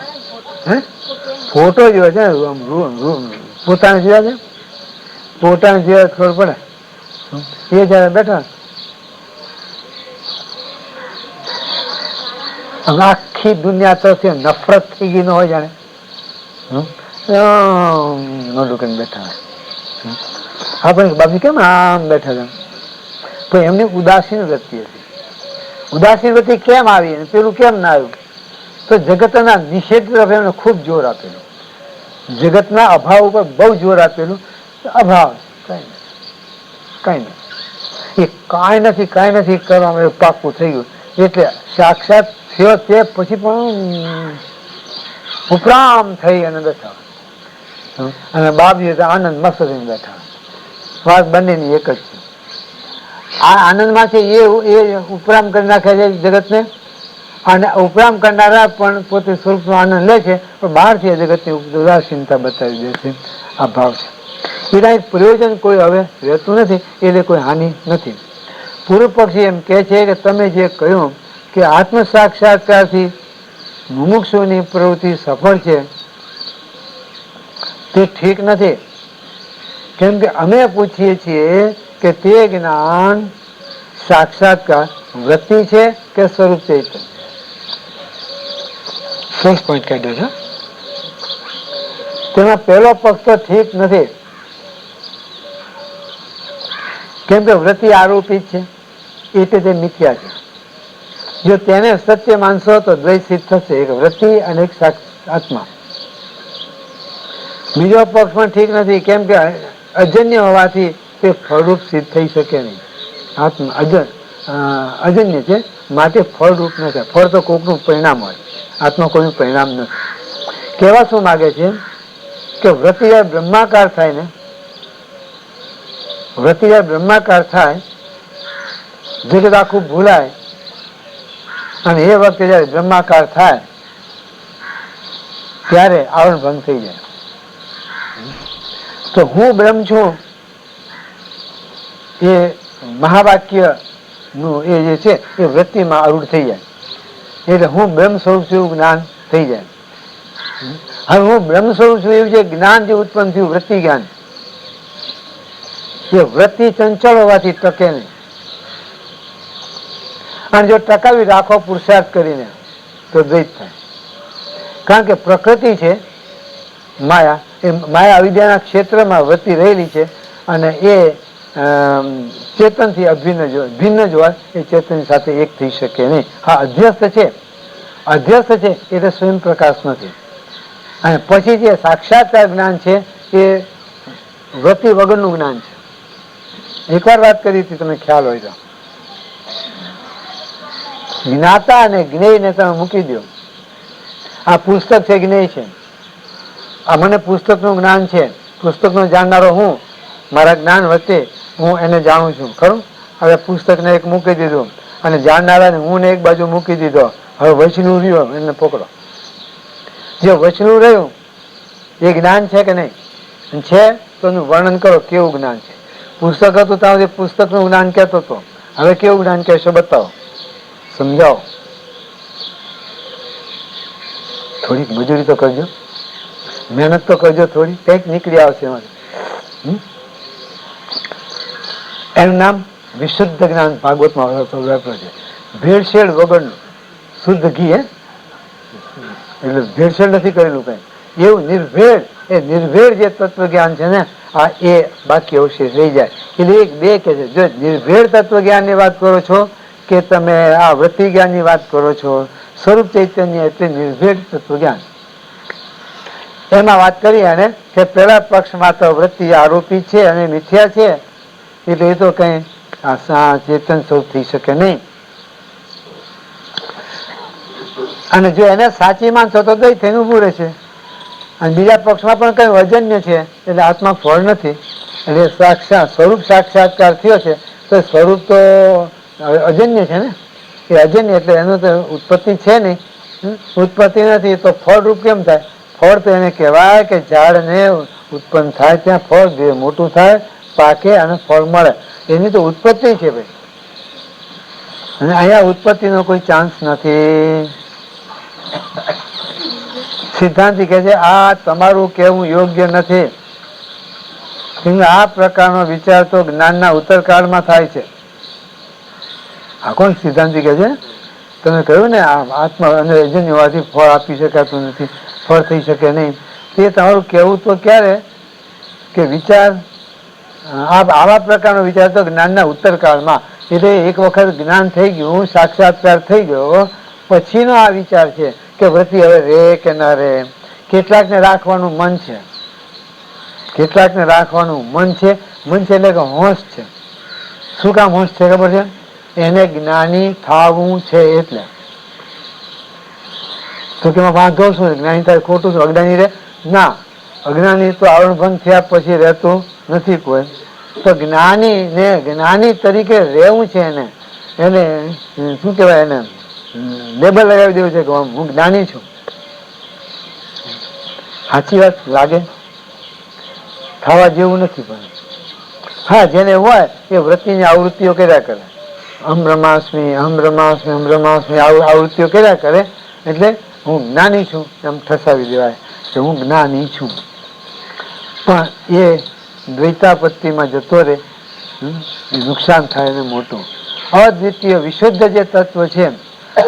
ફોટો જોયો છે, પોતાને જોયા છે, પોતાને જોયા ખબર પડે. એ જયારે બેઠા આખી દુનિયા તરફથી નફરત થઈ ગઈ ન હોય, જાણે મોઢું કરીને બેઠા હોય. આપણે બાપજી કેમ આમ બેઠા હતા, તો એમની ઉદાસીન વૃત્તિ હતી. ઉદાસીન વૃત્તિ કેમ આવી, પેલું કેમ ના આવ્યું? તો જગતના નિષેધ તરફ એમને ખૂબ જોર આપેલું, જગતના અભાવ ઉપર બહુ જોર આપેલું. અભાવ કઈ નહીં, એ કાંઈ નથી કરવામાં પાકું થઈ ગયું. એટલે સાક્ષાત થયો તે પછી પણ ઉપરામ થઈ અને બેઠા, અને બાપજી આનંદ મસ્ત થઈને બેઠા. વાત બંનેની એક જ છે. આ આનંદમાં છે એ ઉપરામ કરી નાખે છે જગતને, અને ઉપરામ કરનારા પણ પોતે સ્વરૂપનો આનંદ લે છે, પણ બહારથી જગતની ઉદાસીનતા બતાવી દે છે. આ ભાવ છે. એના પ્રયોજન કોઈ હવે રહેતું નથી, એટલે કોઈ હાનિ નથી. પૂર્વ પક્ષી એમ કે છે કે તમે જે કહ્યું કે આત્મ સાક્ષાત્કારથી મુમુક્ષુની પ્રવૃત્તિ સફળ છે, તે ઠીક નથી. કેમ કે અમે પૂછીએ છીએ કે તે જ્ઞાન સાક્ષાત્કાર વૃત્તિ છે કે સ્વરૂપ ચૈતન્ય? સરસ પોઈન્ટ કાઢ્યો છે. તેમાં પહેલો પક્ષ તો ઠીક નથી, કેમ કે વૃત્તિ આરોપિત છે, એટલે તે મિથ્યા છે. જો તેને સત્ય માનશો તો દ્વૈત સિદ્ધ થશે, એક વૃત્તિ અને એક આત્મા. બીજો પક્ષ પણ ઠીક નથી, કેમ કે અજન્ય હોવાથી તે ફળરૂપ સિદ્ધ થઈ શકે નહીં. આત્મા અજન્ય છે, માટે ફળરૂપ નથી. ફળ તો કોકનું પરિણામ હોય, આત્મા કોઈનું પરિણામ નથી. કહેવા શું માગે છે કે વૃત્તિ જયારે બ્રહ્માકાર થાય ને, વૃત્તિ જયારે બ્રહ્માકાર થાય, જગત આખું ભૂલાય, અને એ વખતે જયારે બ્રહ્માકાર થાય ત્યારે આવરણ ભંગ થઈ જાય. તો હું બ્રહ્મ છું એ મહાવાક્ય નું એ જે છે એ વૃત્તિમાં આરૂઢ થઈ જાય, એટલે હું બ્રહ્મ સ્વરૂપ છું એવું જ્ઞાન થઈ જાય. હવે હું બ્રહ્મ સ્વરૂપ છું એવું જે જ્ઞાન જે ઉત્પન્ન થયું, વૃત્તિ જ્ઞાન, એ વૃત્તિ ચંચળ હોવાથી ટકે નહીં. અને જો ટકાવી રાખો પુરુષાર્થ કરીને તો દ્વૈત થાય. કારણ કે પ્રકૃતિ છે માયા, એ માયા અવિદ્યાના ક્ષેત્રમાં વૃત્તિ રહેલી છે, અને એ ચેતનથી ભિન્ન જ હોય, એ ચેતન સાથે એક થઈ શકે નહીં. હા, અધ્યસ્ત છે, અધ્યસ્ત છે એટલે સ્વયં પ્રકાશ નથી. અને પછી જે સાક્ષાત્કાર જ્ઞાન છે એ વૃત્તિ વગરનું જ્ઞાન છે. એકવાર વાત કરી હતી, તમને ખ્યાલ હોય તો, જ્ઞાતા અને જ્ઞેયને તમે મૂકી દો. આ પુસ્તક છે, જ્ઞેય છે. આ મને પુસ્તકનું જ્ઞાન છે, પુસ્તકનો જાણનારો હું, મારા જ્ઞાન વચ્ચે હું એને જાણું છું, ખરું? હવે પુસ્તકને એક મૂકી દીધું અને જાણનારાને હું ને એક બાજુ મૂકી દીધો. હવે વચનું રહ્યું, એને પકડો. જે વચનું રહ્યું એ જ્ઞાન છે કે નહીં? છે તો એનું વર્ણન કરો, કેવું જ્ઞાન છે. પુસ્તક હતું ત્યાં જે પુસ્તકનું જ્ઞાન કહેતો હતો, હવે કેવું જ્ઞાન કહેશો બતાવો, સમજાવો. થોડીક મજૂરી તો કરજો, મહેનત તો કરજો, થોડી કંઈક નીકળી આવશે એમાં. એનું નામ વિશુદ્ધ જ્ઞાન ભાગવતમાં વાપરે છે. ભેળસેળ વગરનું શુદ્ધ ઘી. એટલે ભેળસેળ નથી કરેલું કઈ, એવું નિર્ભેળ. એ નિર્ભેળ જે તત્વ જ્ઞાન છે ને, આ એ બાકી અવશેષ રહી જાય. એટલે એક બે કે છે, જો નિર્ભેળ તત્વ જ્ઞાન ની વાત કરો છો કે તમે આ વૃત્તિ જ્ઞાન ની વાત કરો છો, સ્વરૂપ ચૈતન્ય એટલે નિર્ભેળ તત્વ જ્ઞાન. એમાં વાત કરી અને કે પેલા પક્ષમાં તો વૃત્તિ આરોપી છે અને મિથ્યા છે, એટલે એ તો કઈ ચેતન સ્વરૂપ થઈ શકે નહીં. અને જો એને સાચી માનશો તો દઈ થઈને ઉભું રહેશે. અને બીજા પક્ષમાં પણ કઈ અજન્ય છે, એટલે આત્મા ફળ નથી. એટલે સાક્ષાત સ્વરૂપ સાક્ષાત્કાર થયો છે, તો સ્વરૂપ તો અજન્ય છે ને, એ અજન્ય એટલે એનું તો ઉત્પત્તિ છે નહીં. ઉત્પત્તિ નથી તો ફળ રૂપ કેમ થાય? ફળ તો એને કહેવાય કે ઝાડને ઉત્પન્ન થાય ત્યાં ફળ મોટું થાય, પાકે અને ફળ મળે, એની તો ઉત્પત્તિ છે ભાઈ. અને અહીંયા ઉત્પત્તિનો કોઈ ચાન્સ નથી. સિદ્ધાંતિ કહે છે આ તમારું કહેવું યોગ્ય નથી. આ પ્રકારનો વિચાર તો જ્ઞાનના ઉત્તરકાળમાં થાય છે. આ કોણ સિદ્ધાંતિ કહે છે? તમે કહ્યું ને આત્મા અને અજન્ય હોવાથી ફળ આપી શકાતું નથી, ફળ થઈ શકે નહીં. તે તમારું કહેવું તો ક્યારે કે વિચાર આવા પ્રકારનો વિચાર તો જ્ઞાનના ઉત્તરકાળમાં, એટલે એક વખત જ્ઞાન થઈ ગયું, સાક્ષાત્કાર થઈ ગયો પછીનો આ વિચાર છે કે વૃત્તિ હવે રે કે ના રે. કેટલાકને રાખવાનું મન છે, કેટલાકને રાખવાનું મન છે. મન છે એટલે કે હોશ છે. શું કામ હોશ છે ખબર છે? એને જ્ઞાની થવું છે એટલે. તો કે વાંધો શું? જ્ઞાની થાય ખોટું શું? અજ્ઞાની રે ના, અજ્ઞાની તો આવરણ ભંગ થયા પછી રહેતું નથી કોઈ. તો જ્ઞાની ને જ્ઞાની તરીકે રહેવું છે, એને શું કહેવાય, એને લેબલ લગાવી દેવું છે કે હું જ્ઞાની છું. સાચી વાત લાગે? થવા જેવું નથી. પણ હા, જેને હોય એ વૃત્તિની આવૃત્તિઓ કર્યા કરે, અહમ બ્રહ્માસ્મિ અહમ બ્રહ્માસ્મિ અહમ બ્રહ્માસ્મિ આવૃત્તિઓ કર્યા કરે, એટલે હું જ્ઞાની છું એમ ઠસાવી દેવાય કે હું જ્ઞાની છું. પણ એ દ્વૈતાપત્તિમાં જતો રહે, નુકસાન થાય એને મોટું. અદ્વિતીય વિશુદ્ધ જે તત્વ છે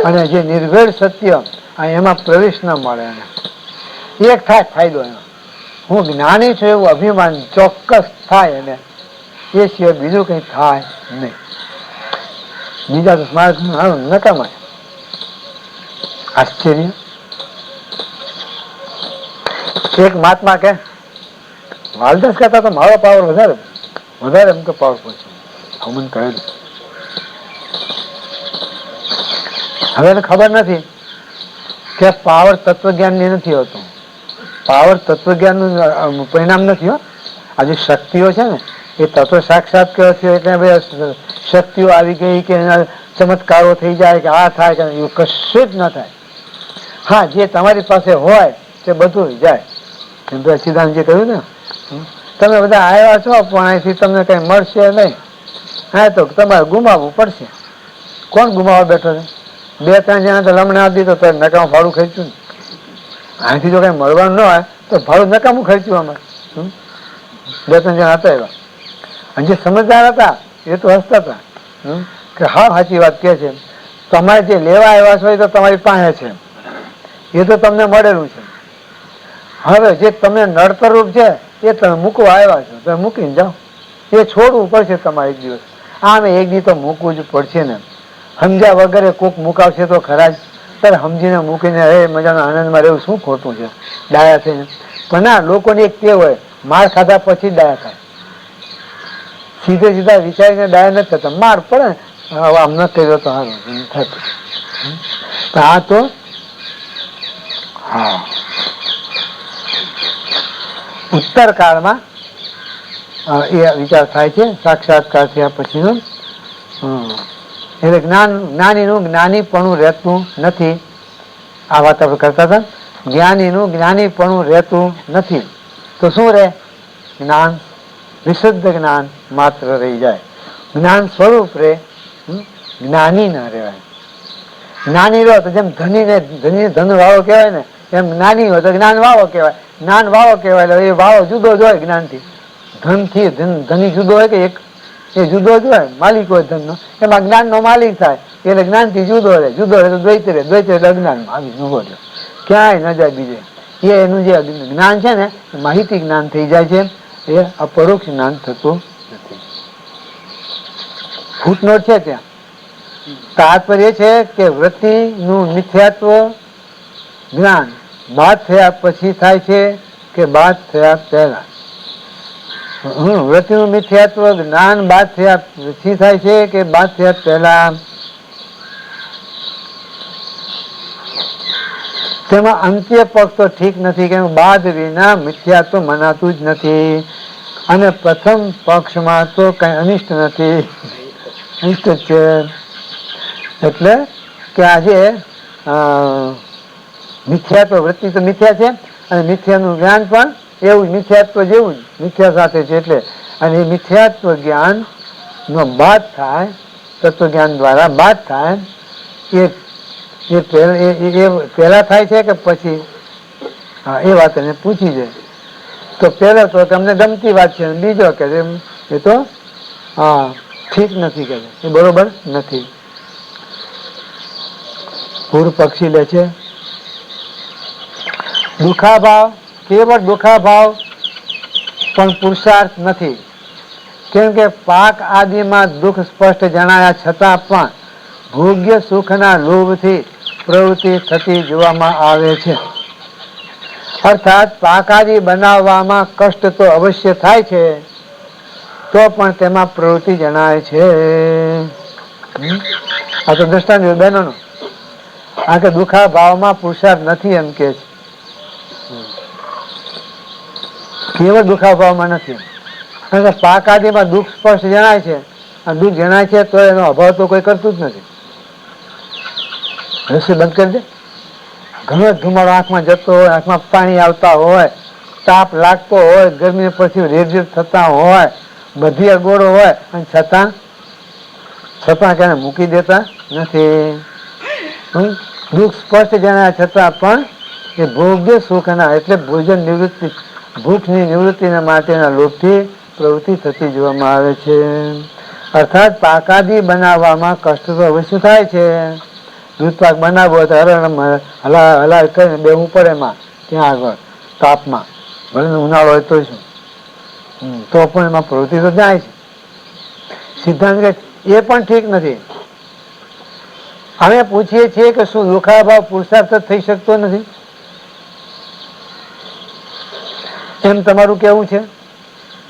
અને જે નિર્ભેળ સત્ય, એમાં પ્રવેશ ન મળે એને. એક થાય ફાયદો એનો, હું જ્ઞાની છું એવું અભિમાન ચોક્કસ થાય એને, એ સિવાય બીજું કઈ થાય નહીં. બીજા તો સ્મારક નકામા. આશ્ચર્ય. એક મહાત્મા કે વાલદાસ કરતા તો મારો પાવર વધારે વધારે એમ કે પાવરફુલ છે. મને કહે હવે એને ખબર નથી કે પાવર તત્વજ્ઞાનની નથી હોતું. પાવર તત્વજ્ઞાનનું પરિણામ નથી હો. આ જે શક્તિઓ છે ને એ તત્વ સાક્ષાત કર્યો છે એટલે શક્તિઓ આવી ગઈ કે એના ચમત્કારો થઈ જાય કે આ થાય કે એવું કશું જ ન થાય. હા, જે તમારી પાસે હોય તે બધું જાય. એમ તો સિદ્ધાંત જે કહ્યું ને, તમે બધા આવ્યા છો પણ અહીંથી તમને કઈ મળશે નહીં. હા, તો તમારે ગુમાવવું પડશે. કોણ ગુમાવવા બેઠો છે? 2-3 જણા તો લમણે આપી દીધો તો નકામું ભાડું ખર્ચ્યું ને. અહીંથી જો કઈ મળવાનું ન હોય તો ભાડું નકામું ખર્ચ્યું અમારે. 2-3 જણા હતા એવા, અને જે સમજદાર હતા એ તો હસતા હતા કે હા સાચી વાત કે છે. તમારે જે લેવા આવ્યા છો એ તો તમારી પાસે છે, એ તો તમને મળેલું છે. હવે જે તમને નડતરરૂપ છે એ તમે મૂકવા આવ્યા છો, તમે મૂકીને જાઓ. એ છોડવું પડશે તમારે એક દિવસ. આમે એક દિવસ તો મૂકવું જ પડશે ને. સમજ્યા વગરે કોક મુકાવશે તો ખરા જ. ત્યારે સમજીને મૂકીને એ મજાનો આનંદમાં રહેવું શું ખોટું છે ડાયા થઈને? પણ ના, લોકોની એક ટેવ હોય, માર ખાધા પછી ડાયા થાય. સીધે સીધા વિચારીને ડાયા નથી થતા. માર પડે ને હવે આમ ન કર્યો તો સારું થતું. આ તો હા, ઉત્તર કાળમાં એ વિચાર થાય છે સાક્ષાત્કાર થયા પછીનો. એટલે જ્ઞાનીનું જ્ઞાનીપણું રહેતું નથી. આ વાત આપણે કરતા હતા. જ્ઞાનીનું જ્ઞાનીપણું રહેતું નથી તો શું રહે? જ્ઞાન, વિશુદ્ધ જ્ઞાન માત્ર રહી જાય. જ્ઞાન સ્વરૂપ રહે, જ્ઞાની ના રહેવાય. જ્ઞાની રહો તો જેમ ધની ધન વાવો કહેવાય ને, એમ જ્ઞાની હોય તો જ્ઞાન વાવો કહેવાય. જ્ઞાન વાવો કહેવાય એટલે એ વાવો જુદો જ હોય જ્ઞાનથી. ધનથી ધની જુદો હોય કે એક એ જુદો જ હોય, માલિક હોય ધનનો. એમાં જ્ઞાનનો માલિક થાય એટલે જ્ઞાનથી જુદો રહે. જુદો રહે તો દ્વૈત રહે, દ્વૈત એટલે અજ્ઞાનમાં આવી ઉભો થયો. ક્યાંય ન જાય બીજે. એનું જે જ્ઞાન છે ને માહિતી જ્ઞાન થઈ જાય છે, એ અપરોક્ષ જ્ઞાન થતું નથી. ફૂટનોટ છે ત્યાં. તાત્પર્ય છે કે વૃત્તિનું મિથ્યાત્વ જ્ઞાન બાદ થયા પછી થાય છે કે બાદ થયા પહેલા? વૃત્તિનું મિથ્યાત્વ જ્ઞાન બાદ થયા પછી થાય છે કે બાદ થયા પહેલા? તેમાં અંત્ય પક્ષ તો ઠીક નથી કે બાદ વિના મિથ્યાત્વ મનાતું જ નથી. અને પ્રથમ પક્ષમાં તો કઈ અનિષ્ટ નથી, અનિષ્ટ જ છે. એટલે કે આજે મિથ્યાત્વ વૃત્તિ તો મિથ્યા છે અને મિથ્યાનું જ્ઞાન પણ એવું મિથ્યાત્વ જેવું જ મિથ્યા સાથે છે. એટલે અને એ મિથ્યાત્વ જ્ઞાન નો બાદ થાય, તત્વજ્ઞાન દ્વારા બાદ થાય, એ પહેલા થાય છે કે પછી? હા, એ વાત એને પૂછી છે. તો પહેલો તો તમને ગમતી વાત છે, બીજો કે એ તો હા ઠીક નથી, કે એ બરોબર નથી. પૂર પક્ષી લે છે દુખાભાવ, કેવળ દુખાભાવ પણ પુરુષાર્થ નથી. કેમ કે પાક આદિમાં દુઃખ સ્પષ્ટ જણાયા છતાં પણ ભોગ્ય સુખના લોભથી પ્રવૃત્તિ થતી જોવામાં આવે છે. અર્થાત પાકાદી બનાવવામાં કષ્ટ તો અવશ્ય થાય છે, તો પણ તેમાં પ્રવૃત્તિ જણાય છે. આ તો દ્રષ્ટાંત બહેનોનો. આ કે દુઃખા ભાવમાં પુરુષાર્થ નથી એમ કે છે. કેવળ દુઃખા ભાવમાં નથી. કારણ કે પાકાદીમાં દુઃખ સ્પષ્ટ જણાય છે, અને દુઃખ જણાય છે તો એનો અભાવ તો કોઈ કરતું જ નથી. રસી બંધ કરી દે. ઘણો ધુમાડો આંખમાં જતો હોય, આંખમાં પાણી આવતા હોય, તાપ લાગતો હોય, ગરમી પછી રેડઝેડ થતા હોય, બધી અગવડો હોય, અને છતાં ક્યારે મૂકી દેતા નથી. દુઃખ સ્પષ્ટ જણાય છતાં પણ એ ભોગ્ય સુખના એટલે ભોજન નિવૃત્તિ, ભૂખની નિવૃત્તિ માટેના લોભથી પ્રવૃત્તિ થતી જોવામાં આવે છે. અર્થાત પાકાદી બનાવવામાં કષ્ટ તો અવશ્ય થાય છે. દૂધ પાક બનાવવો હોય તો હલાય કરીને બેવું પડે એમાં, ત્યાં આગળ તાપમાં, ભલે ઉનાળો હોય તો શું, તો પણ એમાં પ્રવૃત્તિ તો જાય છે. સિદ્ધાંત કે એ પણ ઠીક નથી. અમે પૂછીએ છીએ કે શું દુઃખાભાવ પુરુષાર્થ થઈ શકતો નથી? એમ તમારું કેવું છે?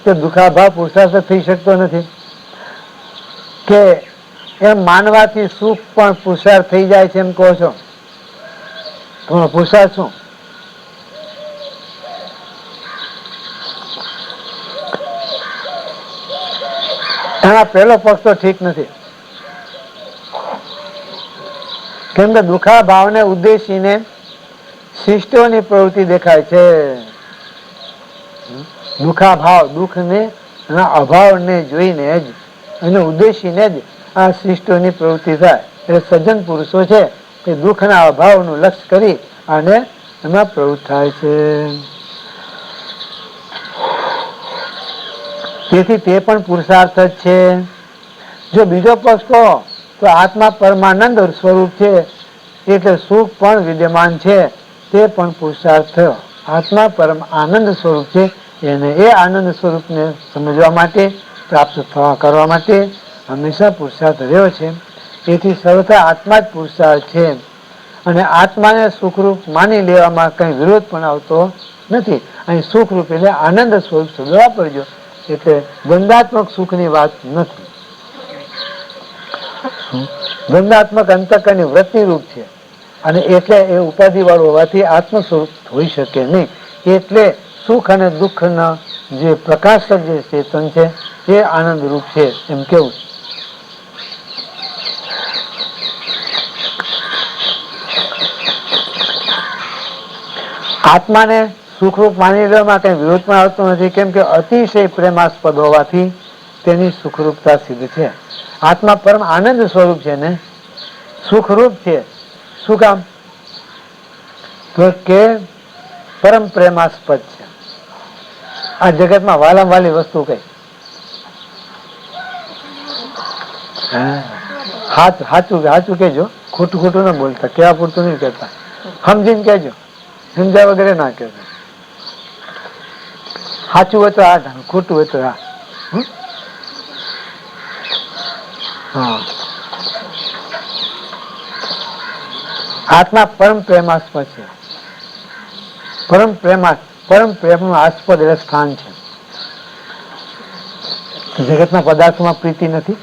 તે દુખાભાવ પુરુષાર્થ થઈ શકતો નથી? કે એમ માનવાથી સુખ પણ પુરુષાર્થ થઈ જાય છે એમ કહો છો? પુરુષાર્થ શું? એમાં પહેલો પક્ષ તો ઠીક નથી. કેમ કે દુઃખા ભાવને ઉદ્દેશીને શિષ્ટોની પ્રવૃત્તિ દેખાય છે. દુઃખા ભાવ, દુઃખને અભાવને જોઈને જ, એને ઉદ્દેશીને જ આ શિષ્ટોની પ્રવૃત્તિ થાય. એટલે સજ્જન પુરુષો છે એ દુઃખના અભાવનું લક્ષ્ય કરી અને એમાં પ્રવૃત્ત થાય છે. તેથી તે પણ પુરુષાર્થ જ છે. જો બીજો પક્ષ કહો તો આત્મા પરમાનંદ સ્વરૂપ છે એટલે સુખ પણ વિદ્યમાન છે, તે પણ પુરુષાર્થ થયો. આત્મા પરમ આનંદ સ્વરૂપ છે, એને એ આનંદ સ્વરૂપને સમજવા માટે, પ્રાપ્ત કરવા માટે હંમેશા પુરુષાર્થ રહ્યો છે. તેથી સર્વથા આત્મા જ પુરુષાર્થ છે અને આત્માને સુખરૂપ માની લેવામાં કઈ વિરોધ પણ આવતો નથી. અહીં સુખરૂપ એટલે આનંદ સ્વરૂપ શબ્દ વાપરજો, એટલે દ્વંદાત્મક સુખની વાત નથી. દ્વંદાત્મક અંતઃકરણની વૃત્તિ રૂપ છે અને એટલે એ ઉપાધિ વાળું હોવાથી આત્મ સ્વરૂપ હોઈ શકે નહીં. એટલે સુખ અને દુઃખના જે પ્રકાશક જે ચેતન છે એ આનંદ રૂપ છે એમ કેવું. આત્માને સુખરૂપ માની લેવામાં કઈ વિરોધ પણ આવતો નથી. કેમ કે અતિશય પ્રેમાસ્પદ હોવાથી તેની સુખરૂપતા સિદ્ધ છે. આત્મા પરમ આનંદ સ્વરૂપ છે ને સુખરૂપ છે. શું કામ? તો કે પરમ પ્રેમાસ્પદ છે. આ જગતમાં વાલામ વાલી વસ્તુ કઈ? સાચું કેજો, ખોટું ખોટું ના બોલતા, કેવા પૂરતું નહીં કહેતા, સમજીને કેજો, સમજ્યા વગેરે ના કહેતા. સાચું હોય તો આ, ખોટું હોય તો આ. હા, આત્મા પરમ પ્રેમાસ્પદ છે. પરમ પ્રેમનું આસ્પદ એટલે સ્થાન છે. જગતના પદાર્થોમાં પ્રીતિ નથી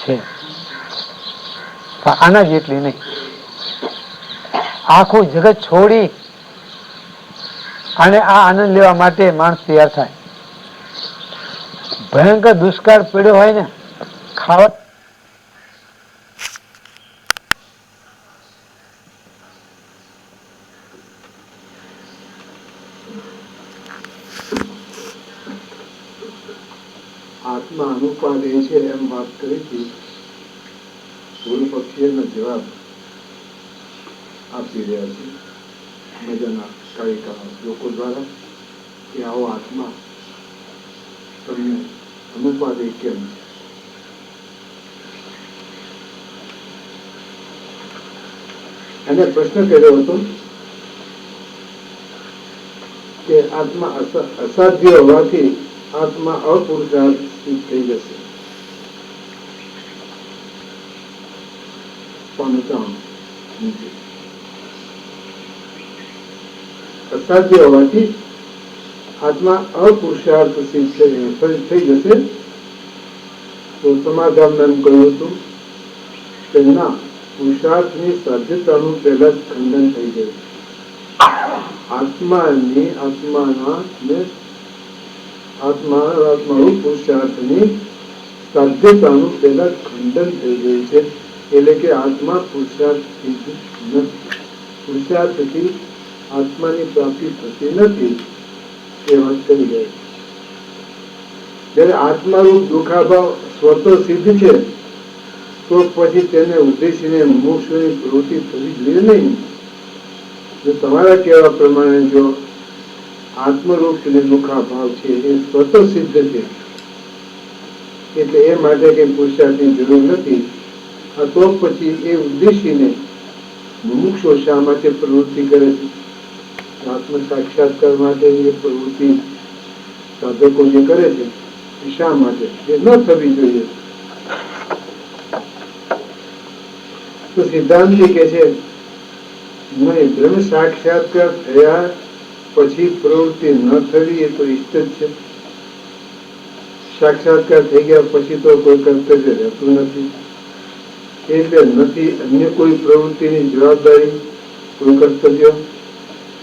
છે, આના જેટલી નહીં. આખું જગત છોડી અને આ આનંદ લેવા માટે માણસ તૈયાર થાય. ભયંકર દુષ્કાળ પડ્યો હોય ને, ખાવા આત્મા અનુપાદેય છે એમ વાત કરી હતી. પૂર્વ પક્ષીયનો જવાબ આપી રહ્યા છે મજાના કાયિકા લોકો દ્વારા કે આવો આત્મા તમને અનુપાદેય કેમ છે? એને પ્રશ્ન કર્યો હતો કે આત્મા અસાધ્ય હોવાથી આત્મા અપુરુષાર્થ થઈ જશે. અસાધ્ય હોવાથી આત્મા અપુરુષાર્થ થઈ જશે. તો સમાધાન એમ કહ્યું હતું કે ના, પુરુષાર્થની સાધ્યતાનું પહેલા જ ખંડન થઈ ગયું. આત્મારૂપ પુરુષાર્થની સાધ્યતાનું પહેલા ખંડન થઈ ગયું છે. એટલે કે આત્મા પુરુષાર્થ નથી. પુરુષાર્થથી આત્માની પ્રાપ્તિ થતી નથી એ વાત કરી ગયા. જયારે આત્મારૂપ દુઃખાભાવ સ્વતો સિદ્ધ છે તો પછી તેને ઉદ્દેશીને મોક્ષની પ્રવૃત્તિ થવી જોઈએ નહીં. જો તમારા કહેવા પ્રમાણે જો આત્મરૂપ જે દુઃખાભાવ છે એ સ્વત સિદ્ધ છે એટલે એ માટે કઈ પુરુષાર્થની જરૂર નથી. તો પછી એ ઉદ્દેશીને મુમુક્ષો શા માટે પ્રવૃત્તિ કરે છે? આત્મ સાક્ષાત્કાર માટે એ પ્રવૃત્તિ સાધકો જે કરે છે એ શા માટે? એ ન થવી જોઈએ. તો સિદ્ધાંતિ કે છે નહીં, બ્રહ્મ સાક્ષાત્કાર થયા પછી પ્રવૃત્તિ ન થવી એ તો ઇષ્ટ જ છે. સાક્ષાત્કાર થઈ ગયા પછી તો કોઈ કર્તવ્ય રહેતું નથી. એટલે નથી અન્ય કોઈ પ્રવૃત્તિની જવાબદારી, કોઈ કર્તવ્ય,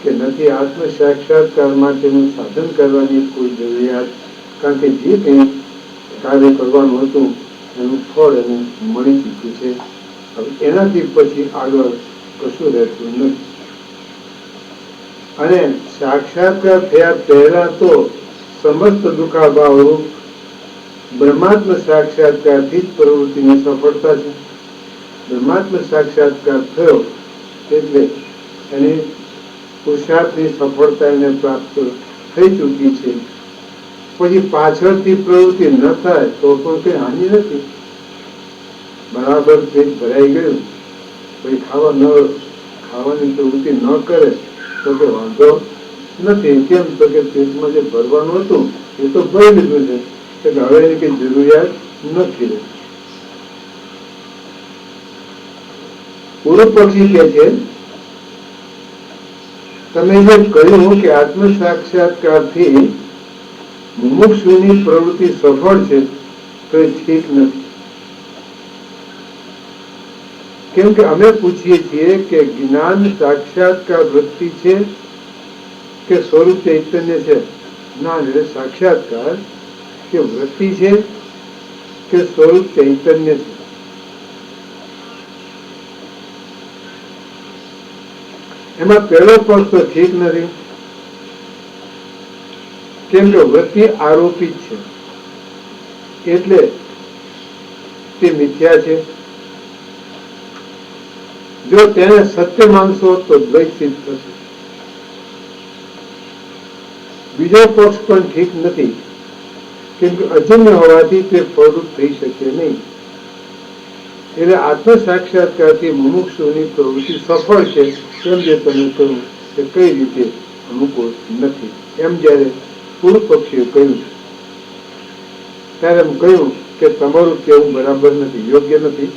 કે નથી આત્મ સાક્ષાત્કાર માટેનું સાધન કરવાની કોઈ જરૂરિયાત. કારણ કે જે કંઈ કાર્ય કરવાનું હતું એનું ફળ એને મળી ચૂક્યું છે. હવે એનાથી પછી આગળ કશું રહેતું નથી. અને સાક્ષાત્કાર થયા પહેલા તો સમસ્ત દુઃખાભાવ બ્રહ્માત્મ સાક્ષાત્કારથી જ પ્રવૃત્તિની સફળતા છે. બ્રહ્માત્મ સાક્ષાત્કાર થયો એટલે એની પુરુષાર્થની સફળતા એને પ્રાપ્ત થઈ ચૂકી છે. પછી પાછળથી પ્રવૃત્તિ ન થાય તો પણ કઈ હાનિ નથી. બરાબર પેટ ભરાઈ ગયું, પછી ખાવાની પ્રવૃત્તિ ન કરે તો કે વાંધો નથી. કેમ તો કે પેટમાં જે ભરવાનું હતું એ તો ભરી લીધું છે, એટલે હવે એની કઈ જરૂરિયાત નથી. પૂર્વ પક્ષી કે છે તમે જે કહ્યું કે આત્મ સાક્ષાત્કારથી મુમુક્ષુની પ્રવૃત્તિ સફળ છે તો એ ઠીક નથી. કેમ કે અમે પૂછીએ છીએ કે જ્ઞાન સાક્ષાત્કાર વૃત્તિ છે કે સ્વરૂપ ચૈતન્ય છે? જ્ઞાન એટલે સાક્ષાત્કાર કે વૃત્તિ છે કે સ્વરૂપ ચૈતન્ય છે? એમાં પહેલો પક્ષ તો ઠીક નથી. કેમ કે વૃત્તિ આરોપિત છે એટલે તે મિથ્યા છે. જો તેને સત્ય માનશો તો દ્વૈત સિદ્ધ થશે. બીજો પક્ષ પણ ઠીક નથી, કેમ કે અજન્ય હોવાથી તે ફળરૂપ થઈ શકે નહીં. એટલે આત્મ સાક્ષાત્કારથી મુમુક્ષુની પ્રવૃત્તિ સફળ છે એમ જે તમે કહ્યું કે કઈ રીતે અનુકૂળ નથી, એમ જયારે પૂર્વ પક્ષીએ કહ્યું ત્યારે એમ કહ્યું કે તમારું કહેવું બરાબર નથી, યોગ્ય નથી.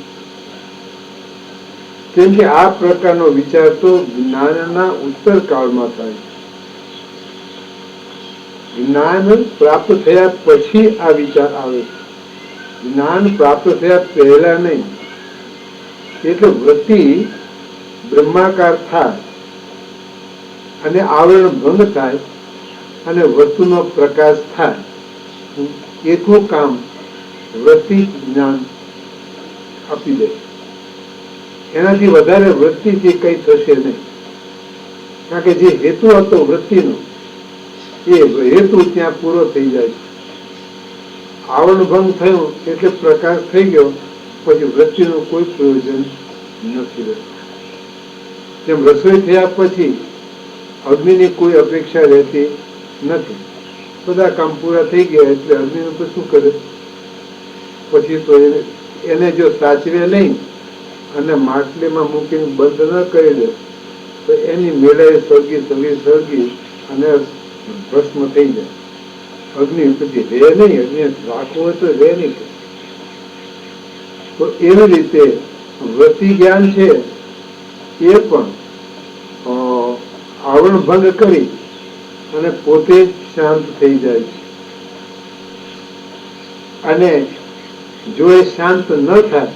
કેમ કે આ પ્રકારનો વિચાર તો જ્ઞાનના ઉત્તર કાળમાં થાય. જ્ઞાન પ્રાપ્ત થયા પછી આ વિચાર આવે, જ્ઞાન પ્રાપ્ત થયા પહેલા નહીં. એટલે વૃત્તિ બ્રહ્માકાર થાય અને આવરણ ભંગ થાય અને વસ્તુનો પ્રકાશ થાય, એટલું કામ વૃત્તિ જ્ઞાન આપી દે. એનાથી વધારે વૃત્તિથી કઈ થશે નહીં. કારણ કે જે હેતુ હતો વૃત્તિનો એ હેતુ ત્યાં પૂરો થઈ જાય છે. આવરણ ભંગ થયું એટલે પ્રકાશ થઈ ગયો, પછી વૃત્તિનું કોઈ પ્રયોજન નથી રહેતું. જેમ રસોઈ થયા પછી અગ્નિની કોઈ અપેક્ષા રહેતી નથી. બધા કામ પૂરા થઈ ગયા એટલે અગ્નિનું તો શું કરે? પછી તો એને જો સાચવે નહીં અને માટલીમાં મૂકીને બંધ ન કરી દે તો એની મેળાએ સળગી અને ભસ્મ થઈ જાય. અગ્નિ પછી રહે નહીં, અગ્નિ રાખવું હોય તો રહે નહીં. તો એવી રીતે વૃત્તિ જ્ઞાન છે એ પણ આવરણ ભંગ કરી અને પોતે શાંત થઈ જાય છે. અને જો એ શાંત ન થાય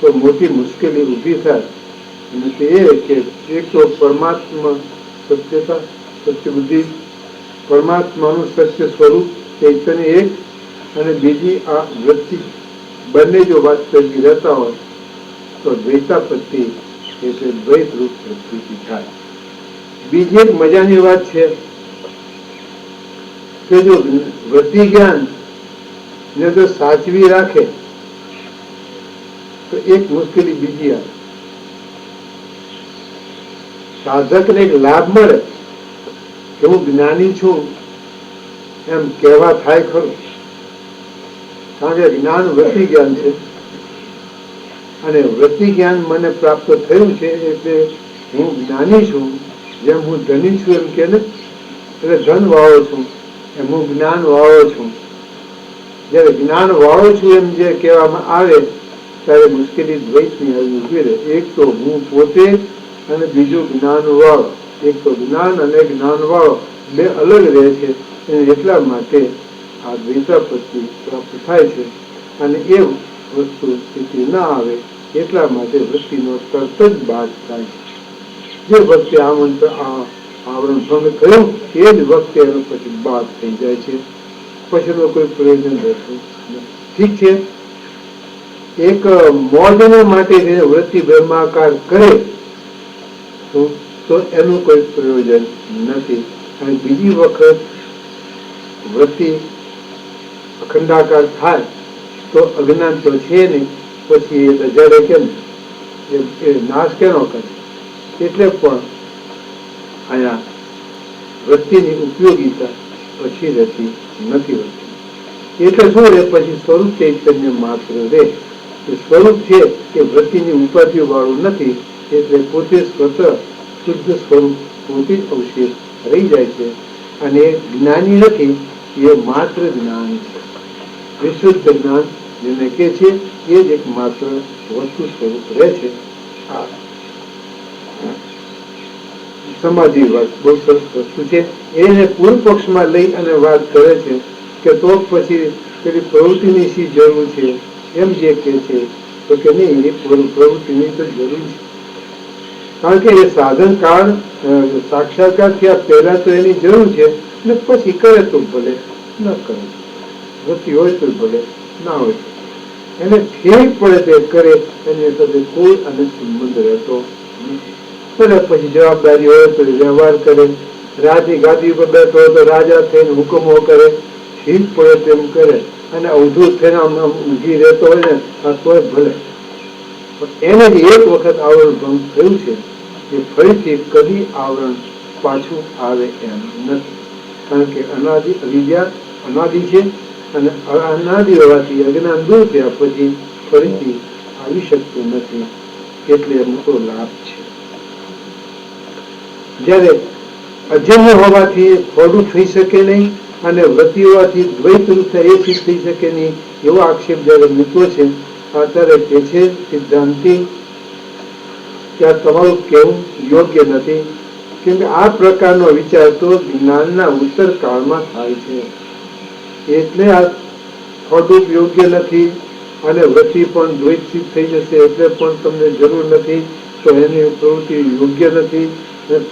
તો મોટી મુશ્કેલી ઊભી થાય. અને તે એ કે એક તો પરમાત્મા સત્યતા, સત્ય બુદ્ધિ, પરમાત્માનું સત્ય સ્વરૂપ ચૈતન્ય એક, અને બીજી આ વૃત્તિ, બંને જો વાસ્તવિક રહેતા હોય તો દ્વૈતાપત્તિ એટલે દ્વૈત રૂપ પ્રકૃતિ થાય. બીજી એક મજાની વાત છે કે જો વૃત્તિ જ્ઞાન ને જો સાચવી રાખે તો એક મુશ્કેલી બીજી આવે. સાધકને એક લાભ મળે કે હું જ્ઞાની છું એમ કહેવા થાય ખરું, કારણ કે જ્ઞાન વૃત્તિ જ્ઞાન છે અને વૃત્તિ જ્ઞાન મને પ્રાપ્ત થયું છે એટલે હું જ્ઞાની છું. જેમ હું ધની છું એમ કે ને, એટલે ધન વાળો છું એમ હું જ્ઞાન વાળો છું. જયારે જ્ઞાન વાળો છું એમ જે કહેવામાં આવે ત્યારે મુશ્કેલી દ્વૈતની ઉભી રહે. એક તો હું પોતે અને બીજું જ્ઞાન વાળો. એક તો જ્ઞાન અને જ્ઞાન વાળો બે અલગ રહે છે. એટલા માટે આ દ્વૈતાપત્તિ પ્રાપ્ત થાય છે. અને એ વસ્તુ સ્થિતિ ના આવે એટલા માટે વૃત્તિનો તરત જ બાદ થાય છે. જે વખતે આવરણ ભંગ થયું એ જ વખતે એનો પછી બાદ થઈ જાય છે. પછીનો કોઈ પ્રયોજન રહેતું નથી. ઠીક છે, એક મોજને માટે વૃત્તિ બ્રહ્માકાર કરે તો એનું કોઈ પ્રયોજન નથી. અને બીજી વખત વૃત્તિ અખંડાકાર થાય તો અજ્ઞાન તો છે નહીં, પછી એ રજાડે કેમ, એ નાશ કેનો કરે? એટલે પણ અહીંયા વૃત્તિની ઉપયોગિતા પછી રહેતી નથી હોતી. એટલે શું રે? પછી સ્વરૂપ ચૈતન્ય માત્ર રે. સ્વરૂપ છે કે વૃત્તિની ઉપાધિ વાળું નથી, એટલે પોતે સ્વતઃ શુદ્ધ સ્વરૂપ પોતે જ અવશેષ રહી જાય છે. અને એ જ્ઞાની નથી, એ માત્ર જ્ઞાન છે. વિશુદ્ધ જ્ઞાન જેને કે છે એ જ એક માત્ર વસ્તુ સ્વરૂપ રહે છે. આ સમાધિ વાત બહુ સરસ વસ્તુ છે. એને પૂર્વ પક્ષમાં લઈ અને વાત કરે છે કે તો પછી પેલી પ્રવૃત્તિની શી જરૂર છે એમ જે કે છે, તો કે નહીં, એ પ્રવૃત્તિની તો જરૂર છે. કારણ કે એ સાધન કાળ સાક્ષાત્કાર થયા પહેલા તો એની જરૂર છે, ને પછી કરે તો ભલે, ન કરે વૃત્તિ હોય તો ભલે, ના હોય એને ઠેક પડે તે કરે, એની સાથે કોઈ અને સંબંધ રહેતો નથી. ભલે પછી જવાબદારી હોય તો વ્યવહાર કરે, રાજની ગાદી ઉપર બેઠો હોય તો રાજા થઈને હુકમો કરે, ઠીક પડે તેમ કરે, અને અવધૂત થઈને ઊંઘી રહેતો હોય ને આ તોય ભલે. એને જ એક વખત આવરણ ભંગ થયું છે એ ફરીથી કદી આવરણ પાછું આવે એમ નથી. કારણ કે અનાદિ અવિદ્યા અનાદિ છે, અને અનાદિ હોવાથી અજ્ઞાન દૂર થયા પછી ફરીથી આવી શકતું નથી. એટલે મોટો લાભ છે. જયારે અજન્ય હોવાથી થોડું થઈ શકે નહીં, અને વૃત્તિ હોવાથી દ્વૈત રૂપ એ થઈ શકે નહીં, એવો આક્ષેપ જયારે મૂક્યો છે અત્યારે કે છે સિદ્ધાંતિ કે આ તમારું કેવું યોગ્ય નથી. કેમ કે આ પ્રકારનો વિચાર તો જ્ઞાનના ઉત્તર કાળમાં થાય છે. એટલે આ થોડુંક યોગ્ય નથી, અને વૃત્તિ પણ દ્વૈતસિત થઈ જશે એટલે પણ તમને જરૂર નથી, તો એની પ્રવૃત્તિ યોગ્ય નથી,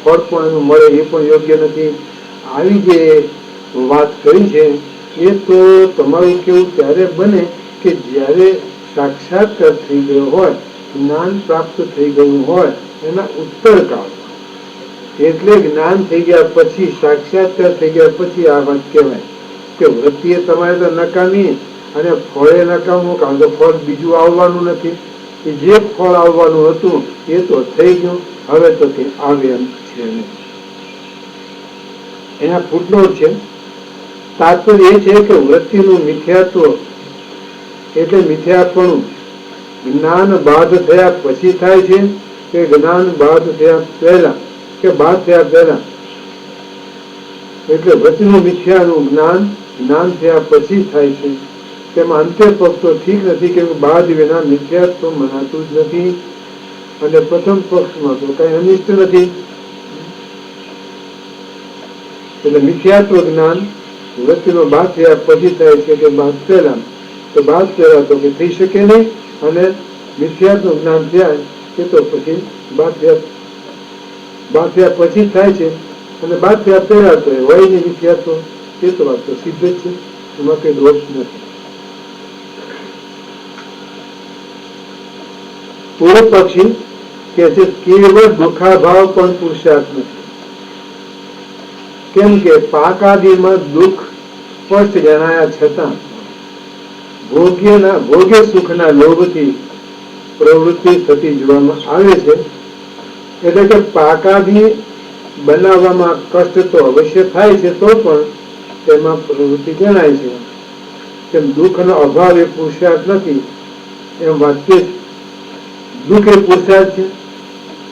ફળ પણ એનું મળે એ પણ યોગ્ય નથી. આવી જે વાત કરી છે એ તો તમારું કેવું ત્યારે બને કે જ્યારે સાક્ષાત્કાર થઈ ગયો હોય, જ્ઞાન પ્રાપ્ત થઈ ગયું હોય એના ઉત્તર કાળ. એટલે જ્ઞાન થઈ ગયા પછી, સાક્ષાત્કાર થઈ ગયા પછી આ વાત કહેવાય કે વૃત્તિ એ તમારે તો નકામી, અને ફળે નકામું, કારણ કે ફળ બીજું આવવાનું નથી. એ જે ફળ આવવાનું હતું એ તો થઈ ગયું, હવે તો તે આવે એમ છે નહીં. એના ફૂટનોટ છે. તાત્પર્ય એ છે કે વૃત્તિનું મિથ્યાત્વ એટલે મિથ્યાપણું જ્ઞાન બાદ થયા પછી થાય છે કે જ્ઞાન બાદ થયા પહેલા, કે બાદ થયા પહેલા? એટલે વૃત્તિનું મિથ્યાનું જ્ઞાન થયા પછી થાય છે. તેમાં અંત્ય પક્ષ તો ઠીક નથી, કે બાદ વિના મિથ્યાત્વ મનાતું જ નથી, અને પ્રથમ પક્ષમાં તો કઈ અનિષ્ટ નથી. એટલે મિથ્યાત્વ જ્ઞાન વૃત્તિનો બાદ થયા પછી થાય છે કે બાદ પહેલા? તો બાદ પહેલા તો કે થઈ શકે નહીં, અને મિથ્યાત્વ જ્ઞાન થયા એ તો પછી બાદ થયા પછી થાય છે, અને બાદ થયા પહેલા તો હોય નહીં મિથ્યાત્વ. એ તો વાત તો સિદ્ધ જ છે, એમાં કઈ દોષ નથી. પૂર્વ પક્ષી કે છે કેવળ દુઃખાભાવ પણ પુરુષાર્થ નથી. કેમ કે પાકાદિમાં દુઃખ સ્પષ્ટ જણાયા છતાં ભોગ્ય સુખના લોભથી પ્રવૃત્તિ થતી જોવામાં આવે છે. એટલે કે પાકાદી બનાવવામાં કષ્ટ તો અવશ્ય થાય છે, તો પણ તેમાં પ્રવૃત્તિ જણાય છે. તેમ દુઃખનો અભાવ એ પુરુષાર્થ નથી એમ વાક્ય છે. દુઃખ એ પુરુષાર્થ છે,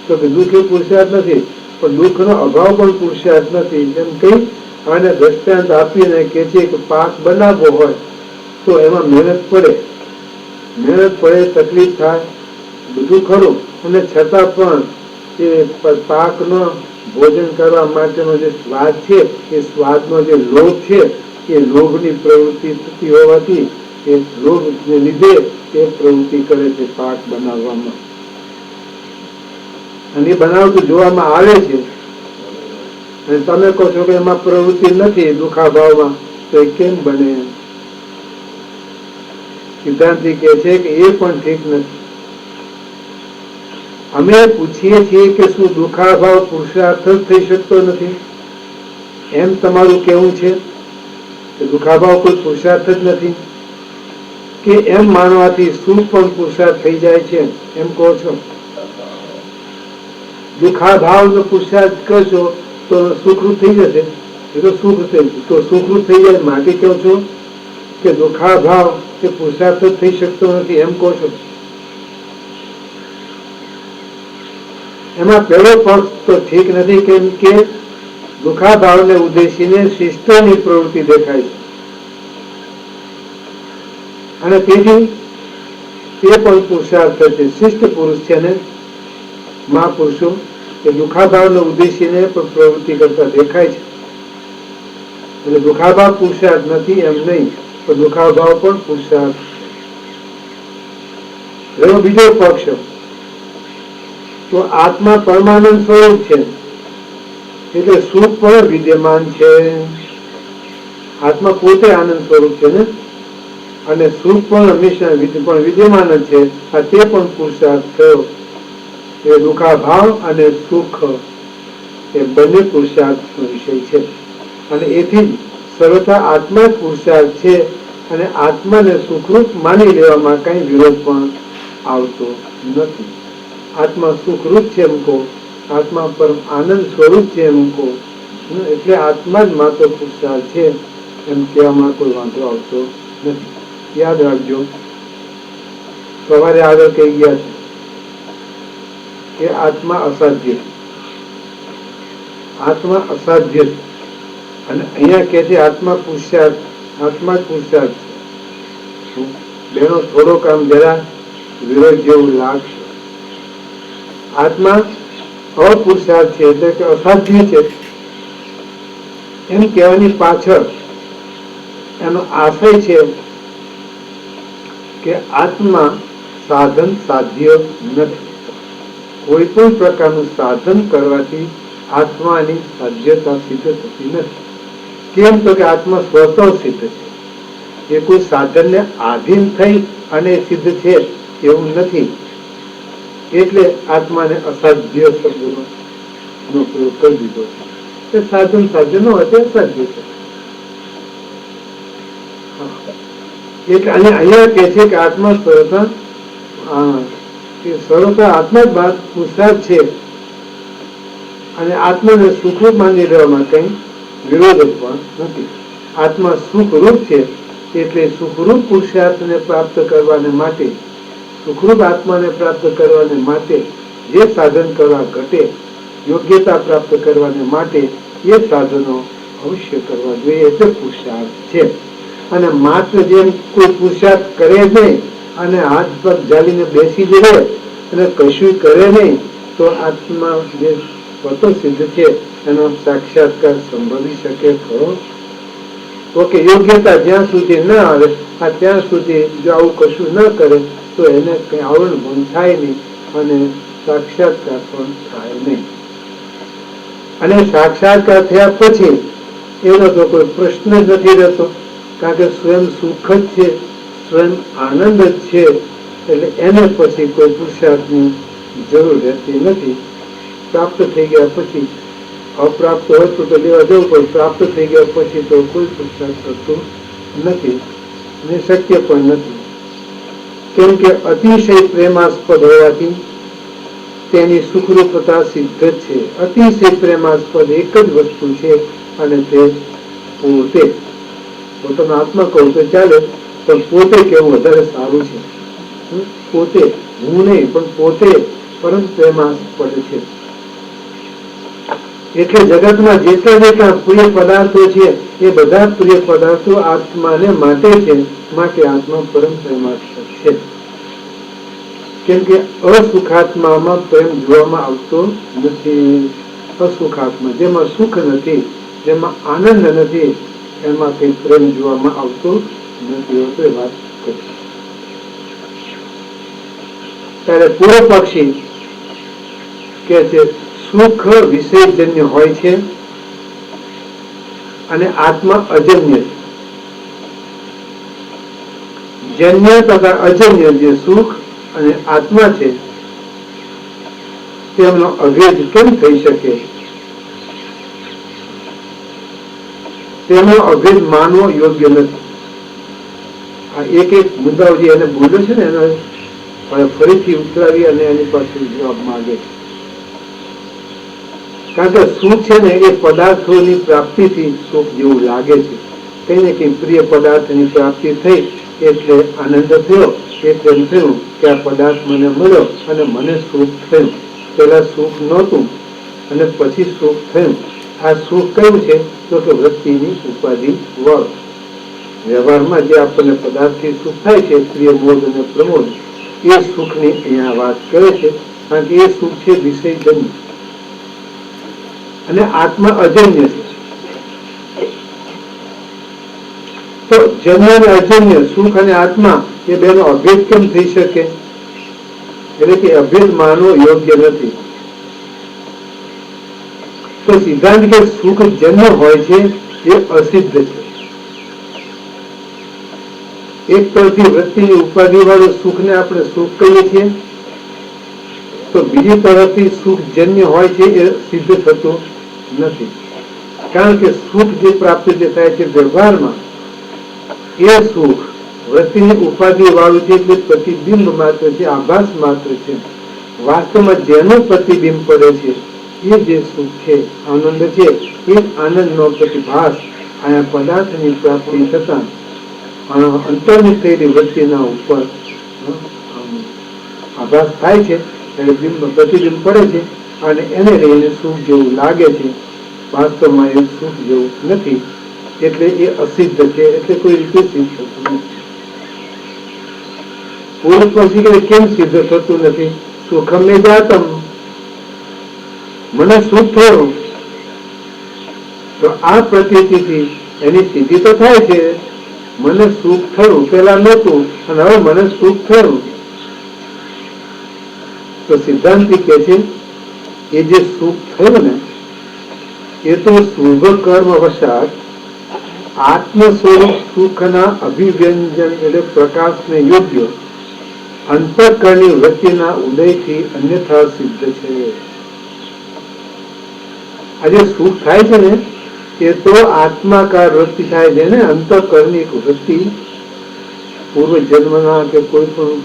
તો કે દુઃખ એ પુરુષાર્થ નથી, પણ દુઃખનો અભાવ પણ પુરુષાર્થ નથી એમ કહી અને દ્રષ્ટાંત આપીને કે છે કે પાક બનાવવો હોય તો એમાં મહેનત પડે, તકલીફ થાય, બધું ખરું, અને છતાં પણ એ પાકનો ભોજન કરવા માટેનો જે સ્વાદ છે, એ સ્વાદનો જે લોભ છે એ લોભની પ્રવૃત્તિ થતી હોવાથી એ લોભને લીધે એ પ્રવૃત્તિ કરે છે પાક બનાવવામાં, અને એ બનાવતું જોવામાં આવે છે. અને તમે કહો છો કે એમાં પ્રવૃત્તિ નથી દુખાભાવમાં, તો એ કેમ બને? સિદ્ધાંતિ કહે છે કે એ પણ ઠીક નથી. અમે પૂછીએ છીએ કે શું દુખાભાવ પુરુષાર્થ જ થઈ શકતો નથી? એમ તમારું કેવું છે કે દુખાભાવ કોઈ પુરુષાર્થ જ નથી? કે એમ માનવાથી સુખ પણ પુરુષાર્થ થઈ જાય છે એમ કહો છો? દુખાભાવ નો પુરુષાર્થ કરશો તો સુખરૂપ થઈ જશે, એ તો સુખરૂપ થઈ જાય માટે કહો છો કે દુખાભાવ એ પુરુષાર્થ જ થઈ શકતો નથી એમ કહો છો? એમાં પહેલો પક્ષ તો ઠીક નથી, કેમ કે દુખાભાવને ઉદ્દેશીને શિષ્ટની પ્રવૃત્તિ દેખાય છે, અને તેથી તે પણ પુરુષાર્થ છે. શિષ્ટ પુરુષ છે ને મહાપુરુષો એ દુખાભાવને ઉદ્દેશીને પણ પ્રવૃત્તિ કરતા દેખાય છે. એટલે દુખાભાવ પુરુષાર્થ નથી એમ નહીં, તો દુખાભાવ પણ પુરુષાર્થ છે. એનો બીજો પક્ષ, તો આત્મા પરમાનંદ સ્વરૂપ છે એટલે સુખ પણ વિદ્યમાન છે. આત્મા પોતે આનંદ સ્વરૂપ છે ને, અને સુખ પણ હંમેશા પણ વિદ્યમાન જ છે. આ તે પણ પુરુષાર્થ થયો. એ દુખાભાવ અને સુખ એ બંને પુરુષાર્થનો વિષય છે, અને એથી જ સર્વથા આત્મા જ પુરુષાર્થ છે, અને આત્માને સુખરૂપ માની લેવામાં કઈ વિરોધ પણ આવતો નથી. આત્મા સુખરૂપ છે એમ કહો, આત્મા પરમ આનંદ સ્વરૂપ છે એમ કહો, એટલે આત્મા જ માત્ર પુરુષાર્થ છે એમ કહેવામાં કોઈ વાંધો આવતો નથી. યાદ રાખજો, સવારે આગળ કહી ગયા છે કે આત્મા અસાધ્ય, આત્મા અસાધ્ય, અને અહીંયા કે છે આત્મા પુરુષાર્થ, આત્મા જ પુરુષાર્થ છે. બેનો થોડોક આમ જરા વિરોધ જેવું લાગશે. આત્મા અપુરુષાર્થ છે એટલે કે અસાધ્ય છે એમ કહેવાની પાછળ એનો આશય છે કે આત્મા સાધન સાધ્ય નથી. કોઈ પણ પ્રકારનું સાધન કરવાથી આત્માની સાધ્યતા સિદ્ધ થતી નથી. કેમ તો કે આત્મા સ્વતઃ સિદ્ધ છે, એ કોઈ સાધનને આધીન થઈ અને સિદ્ધ છે એવું નથી. એટલે આત્માને અસાધ્ય શબ્દનો પ્રયોગ કરી દીધો છે. સાધન સાધ્ય નો હોય અસાધ્ય છે. એટલે અને અહીંયા કે છે કે આત્મા સર્વથા આત્મા જ બાદ પુરુષાર્થ છે, અને આત્માને સુખરૂપ માની લેવામાં કઈ વિરોધ પણ નથી. આત્મા સુખરૂપ છે એટલે સુખરૂપ પુરુષાર્થને પ્રાપ્ત કરવાને માટે, સુખરૂપ આત્માને પ્રાપ્ત કરવાને માટે જે સાધન કરવા ઘટે, યોગ્યતા પ્રાપ્ત કરવાને માટે એ સાધનો અવશ્ય કરવા જોઈએ, એટલે પુરુષાર્થ છે. અને માત્ર જેમ કોઈ પુરુષાર્થ કરે નહીં અને હાથ પગ જાલીને બેસી જ રહે અને કશું કરે નહીં, તો આત્મા જે સ્વતઃ સિદ્ધ છે એનો સાક્ષાત્કાર સંભવી શકે ખરો? તો કે યોગ્યતા જ્યાં સુધી ન આવે ત્યાં સુધી જો આવું કશું ન કરે તો એને કઈ આવરણ ભંગ થાય નહીં અને સાક્ષાત્કાર પણ થાય નહીં. અને સાક્ષાત્કાર થયા પછી એનો તો કોઈ પ્રશ્ન જ નથી રહેતો, કારણ કે સ્વયં સુખ જ છે, સ્વયં આનંદ જ છે, એટલે એને પછી કોઈ પુરુષાર્થની જરૂર રહેતી નથી. પ્રાપ્ત થઈ ગયા પછી, અપ્રાપ્ત હોય તો લેવા જવું પડે, પ્રાપ્ત થઈ ગયા પછી તો કોઈ પુરુષાર્થ થતું નથી અને શક્ય પણ નથી. કેમ કે અતિશય પ્રેમાસ્પદ હોવાથી તેની સુખરૂપતા સિદ્ધ છે. અતિશય પ્રેમાસ્પદ એક જ વસ્તુ છે, અને તે પોતે. પોતાનો આત્મા કહું તો ચાલે, પણ પોતે કેવું વધારે સારું છે. પોતે, હું નહીં પણ પોતે પરમ પ્રેમાસ્પદ છે. એટલે જગતમાં જેટલા પ્રિય પદાર્થો છે એ બધા પ્રિય પદાર્થો આત્માને માટે છે, માટે આત્મા પરમ પ્રેમાસ્પદ છે. કેમ કે અસુખાત્મામાં પ્રેમ જોવામાં આવતો નથી. અસુખાત્મા જેમાં સુખ નથી, જેમાં આનંદ નથી, એમાં કઈ પ્રેમ જોવામાં આવતો નથી હોતો એ વાત કરી. ત્યારે પૂર્વ પક્ષી કે છે સુખ વિષયજન્ય હોય છે અને આત્મા અજન્ય છે. જન્ય તથા અજન્ય જે સુખ અને આત્મા છે તેમનો અભેદ કેમ થઈ શકે? તેનો અભેદ માનવો યોગ્ય નથી. આ એક એક મુદ્દાઓ જે એને બોલ્યો છે ને એનો ફરીથી ઉતરાવી અને એની પાસે જવાબ માંગે છે. કારણ કે સુખ છે ને એ પદાર્થોની પ્રાપ્તિથી સુખ જેવું લાગે છે. કઈ ને કઈ પ્રિય પદાર્થની પ્રાપ્તિ થઈ એટલે આનંદ થયો, એટલે એમ થયું કે આ પદાર્થ મને મળ્યો અને મને સુખ થયું. પેલા સુખ નહોતું અને પછી સુખ થયું. આ સુખ કયું છે? તો કે વૃત્તિની ઉપાધિ વળ. વ્યવહારમાં જે આપણને પદાર્થથી સુખ થાય છે, પ્રિય મોદ અને પ્રમોદ, એ સુખની અહીંયા વાત કરે છે. કારણ કે એ સુખ છે વિષયજન્ય અને આત્મા અજન્ય છે. તો જન્ય અને અજન્ય સુખ અને આત્મા એ બેનો અભેદ કેમ થઈ શકે? એટલે કે અભેદ માનવો યોગ્ય નથી. તો સિદ્ધાંત કે સુખ જન્ય હોય છે એ અસિદ્ધ છે. એક તરફથી વૃત્તિની ઉપાધિ વાળું સુખને આપણે સુખ કહીએ છીએ, તો બીજી તરફથી સુખ જન્ય હોય છે એ સિદ્ધ થતું નથી. કારણ કે સુખ જે પ્રાપ્તિ જે થાય છે વ્યવહારમાં, એ સુખ વૃત્તિની ઉપાધિ વાળું છે એટલે પ્રતિબિંબ માત્ર છે, આભાસ માત્ર છે. વાસ્તવમાં જેનું પ્રતિબિંબ પડે છે એ જે સુખ છે, આનંદ છે, એ આનંદનો પ્રતિભાસ આયા પદાર્થની પ્રાપ્તિ થતા અંતરની થયેલી વૃત્તિના ઉપર આભાસ થાય છે, પ્રતિબિંબ પડે છે અને એને લઈને સુખ જેવું લાગે છે. વાસ્તવમાં એ સુખ જેવું નથી, એટલે એ અસિદ્ધ છે, એટલે કોઈ રીતે સિદ્ધ થતું નથી. પૂર્વ પક્ષી કે કેમ સિદ્ધ થતું નથી? સુખમ ને જાતમ, મને સુખ થયું તો આ પ્રતીતિથી એની સ્થિતિ તો થાય છે. મને સુખ થયું, પેલા નહોતું અને હવે મને સુખ થયું. તો સિદ્ધાંતિ કે છે એ જે સુખ થયું ને એ તો શુભ કર્મ વશાત આત્મ સ્વરૂપ સુખના અભિવ્યંજન એટલે પ્રકાશને યોગ્ય અંતઃકરણની વૃત્તિના ઉદયથી અન્યથા સિદ્ધ છે. આ જે સુખ થાય છે ને એ તો આત્માકાર વૃત્તિ થાય છે ને, અંતઃકરણની વૃત્તિ પૂર્વ જન્મના કે કોઈ પણ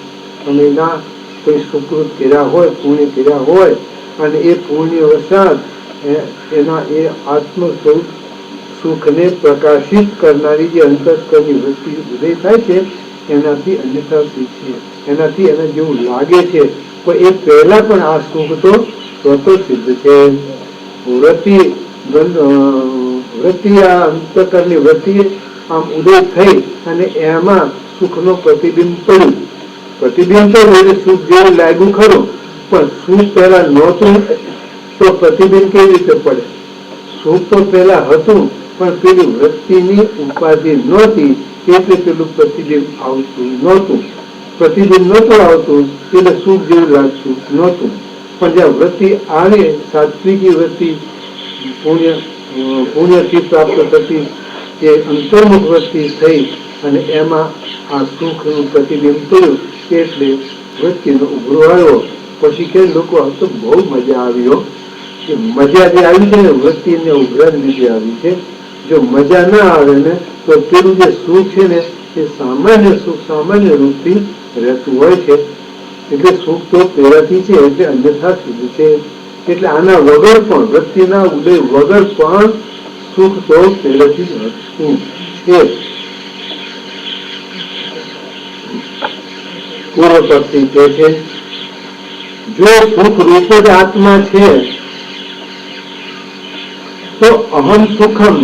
સમયના કોઈ સુકૃત કર્યા હોય, પુણ્ય કર્યા હોય અને એ પુણ્ય વસાત એના એ આત્મ સ્વરૂપ સુખને પ્રકાશિત કરનારી જે અંતઃકરણની વૃત્તિ ઉદય થાય છે એનાથી અન્યથા સિદ્ધ છે. એનાથી એને જેવું લાગે છે પણ એ પહેલા પણ આ સુખ તો સ્વતઃ સિદ્ધ છે. વૃત્તિ આ અંતઃકરણની વૃત્તિ આમ ઉદય થઈ અને એમાં સુખનો પ્રતિબિંબ પડ્યું. પ્રતિબિંબ તો સુખ જેવું લાગ્યું ખરું, પણ સુખ પહેલા નહોતું તો પ્રતિબિંબ કેવી રીતે પડે? સુખ તો પહેલા હતું પણ પેલી વૃત્તિની ઉપાધિ નહોતી એટલે પેલું પ્રતિબિંબ આવતું નહોતું. પ્રતિબિંબ નહોતું આવતું એટલે સુખ જેવું લાગતું નહોતું. પણ જ્યાં વૃત્તિ આવે, સાત્વિકી વૃત્તિ પુણ્યથી પ્રાપ્ત થતી એ અંતર્મુખ વૃત્તિ થઈ અને એમાં આ સુખનું પ્રતિબિંબ થયું એટલે વૃત્તિનો ઉભરો આવ્યો. પછી કે લોકો તો બહુ મજા આવી. કે મજા જે આવી છે ને વૃત્તિને ઉભરાને લીધે આવી છે. જો મજા ના આવે ને તો પેલું જે સુખ છે ને એ સામાન્ય સુખ સામાન્ય રૂપથી રહેતું હોય છે. એટલે સુખ તો પહેલાથી છે એટલે અન્યથા સિદ્ધ છે. એટલે આના વગર પણ વૃત્તિના ઉદય વગર પણ સુખ તો પહેલેથી જ હતું છે. પૂર્વ પક્ષી કહે છે જો સુખ રૂપ જ આત્મા છે તો અહમ સુખમ,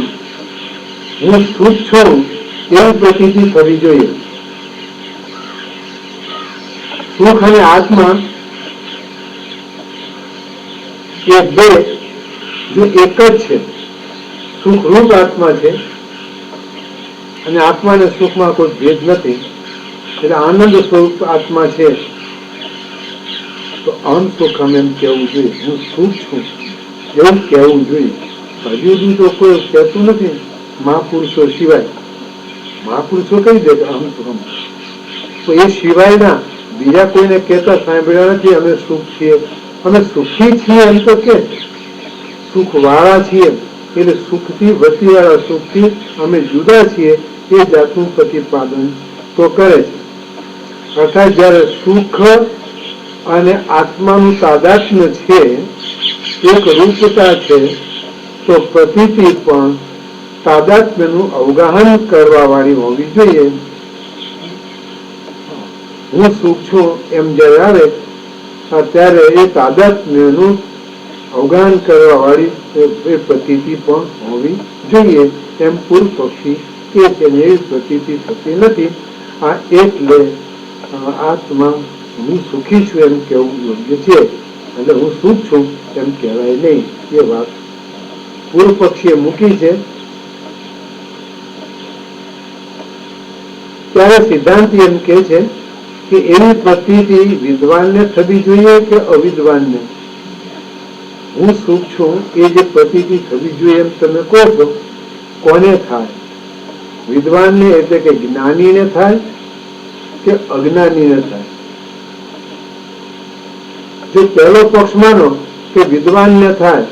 હું સુખ છું એવી પ્રતીતિ થવી જોઈએ. સુખ અને આત્મા એ બે જો એક જ છે, સુખરૂપ આત્મા છે અને આત્મા અને સુખમાં કોઈ ભેદ નથી. એટલે આનંદ સ્વરૂપ આત્મા છે. તો અહમ સુખમ એમ કહેવું જોઈએ, હું સુખ છું એવું કહેવું જોઈએ. હજુ સુધી તો કોઈ કહેતું નથી મહાપુરુષો સિવાય. મહાપુરુષો કહી દે અહમ સુખમ, તો એ સિવાયના બીજા કોઈને કહેતા સાંભળ્યા નથી અમે સુખ છીએ, અમે સુખી છીએ એમ તો કે સુખ વાળા છીએ. એટલે સુખથી વતીવાળા સુખથી અમે જુદા છીએ એ જાતનું પ્રતિપાદન તો કરે છે. અર્થાત જયારે સુખ અને આત્માનું તાદાત્મ્ય છે, એક રૂપતા છે, તો પ્રતીતિ પણ તાદાત્મ્યનું અવગાહન કરવા વાળી હોવી જોઈએ. હું સુખ છું એમ જયારે આવે ત્યારે એ તાદાત્મ્યનું અવગાહન કરવા વાળી એ પ્રતીતિ પણ હોવી જોઈએ. એમ પૂર્વ પક્ષી કે છે એવી પ્રતીતિ થતી નથી. આ એટલે આત્મા હું સુખી છું એમ કેવું યોગ્ય છે. એટલે હું સુખ છું એમ કહેવાય નહીં. એ વાત પૂર્વ પક્ષીએ મૂકી છે. ત્યારે સિદ્ધાંત એમ કે છે કે એવી પ્રતીતિ વિદ્વાનને થવી જોઈએ કે અવિદ્વાનને? હું સુખ છું એ જે પ્રતીતિ થવી જોઈએ એમ તમે કહો છો, કોને થાય? વિદ્વાનને એટલે કે જ્ઞાનીને થાય કે અજ્ઞાનીને થાય? જો પહેલો પક્ષ માનો કે વિદ્વાનને થાય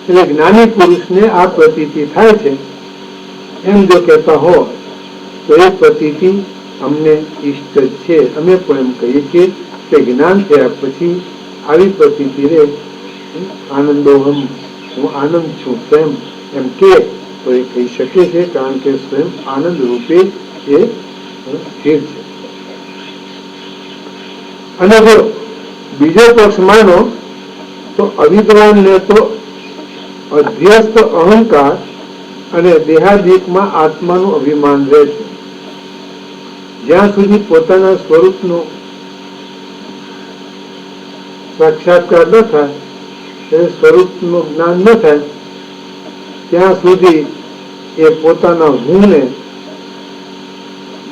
એટલે જ્ઞાની પુરુષને આ પ્રતીતિ થાય છે એમ જો કહેતા હો તો એ પ્રતીતિ અમને ઈષ્ટ છે. અમે પણ એમ કહીએ છીએ કે જ્ઞાન થયા પછી આવી પ્રતીતિ રે આનંદોહમ, હું આનંદ છું સ્વયં એમ કે તો એ કહી શકે છે, કારણ કે સ્વયં આનંદ રૂપે એ સ્થિર છે. અને જો બીજો પક્ષ માનો તો અવિદ્વાનને તો અધ્યસ્ત અહંકાર અને દેહાદિકમાં આત્માનું અભિમાન રહે છે. જ્યાં સુધી પોતાના સ્વરૂપનો સાક્ષાત્કાર ન થાય, સ્વરૂપનું જ્ઞાન ન થાય, ત્યાં સુધી એ પોતાના હુંને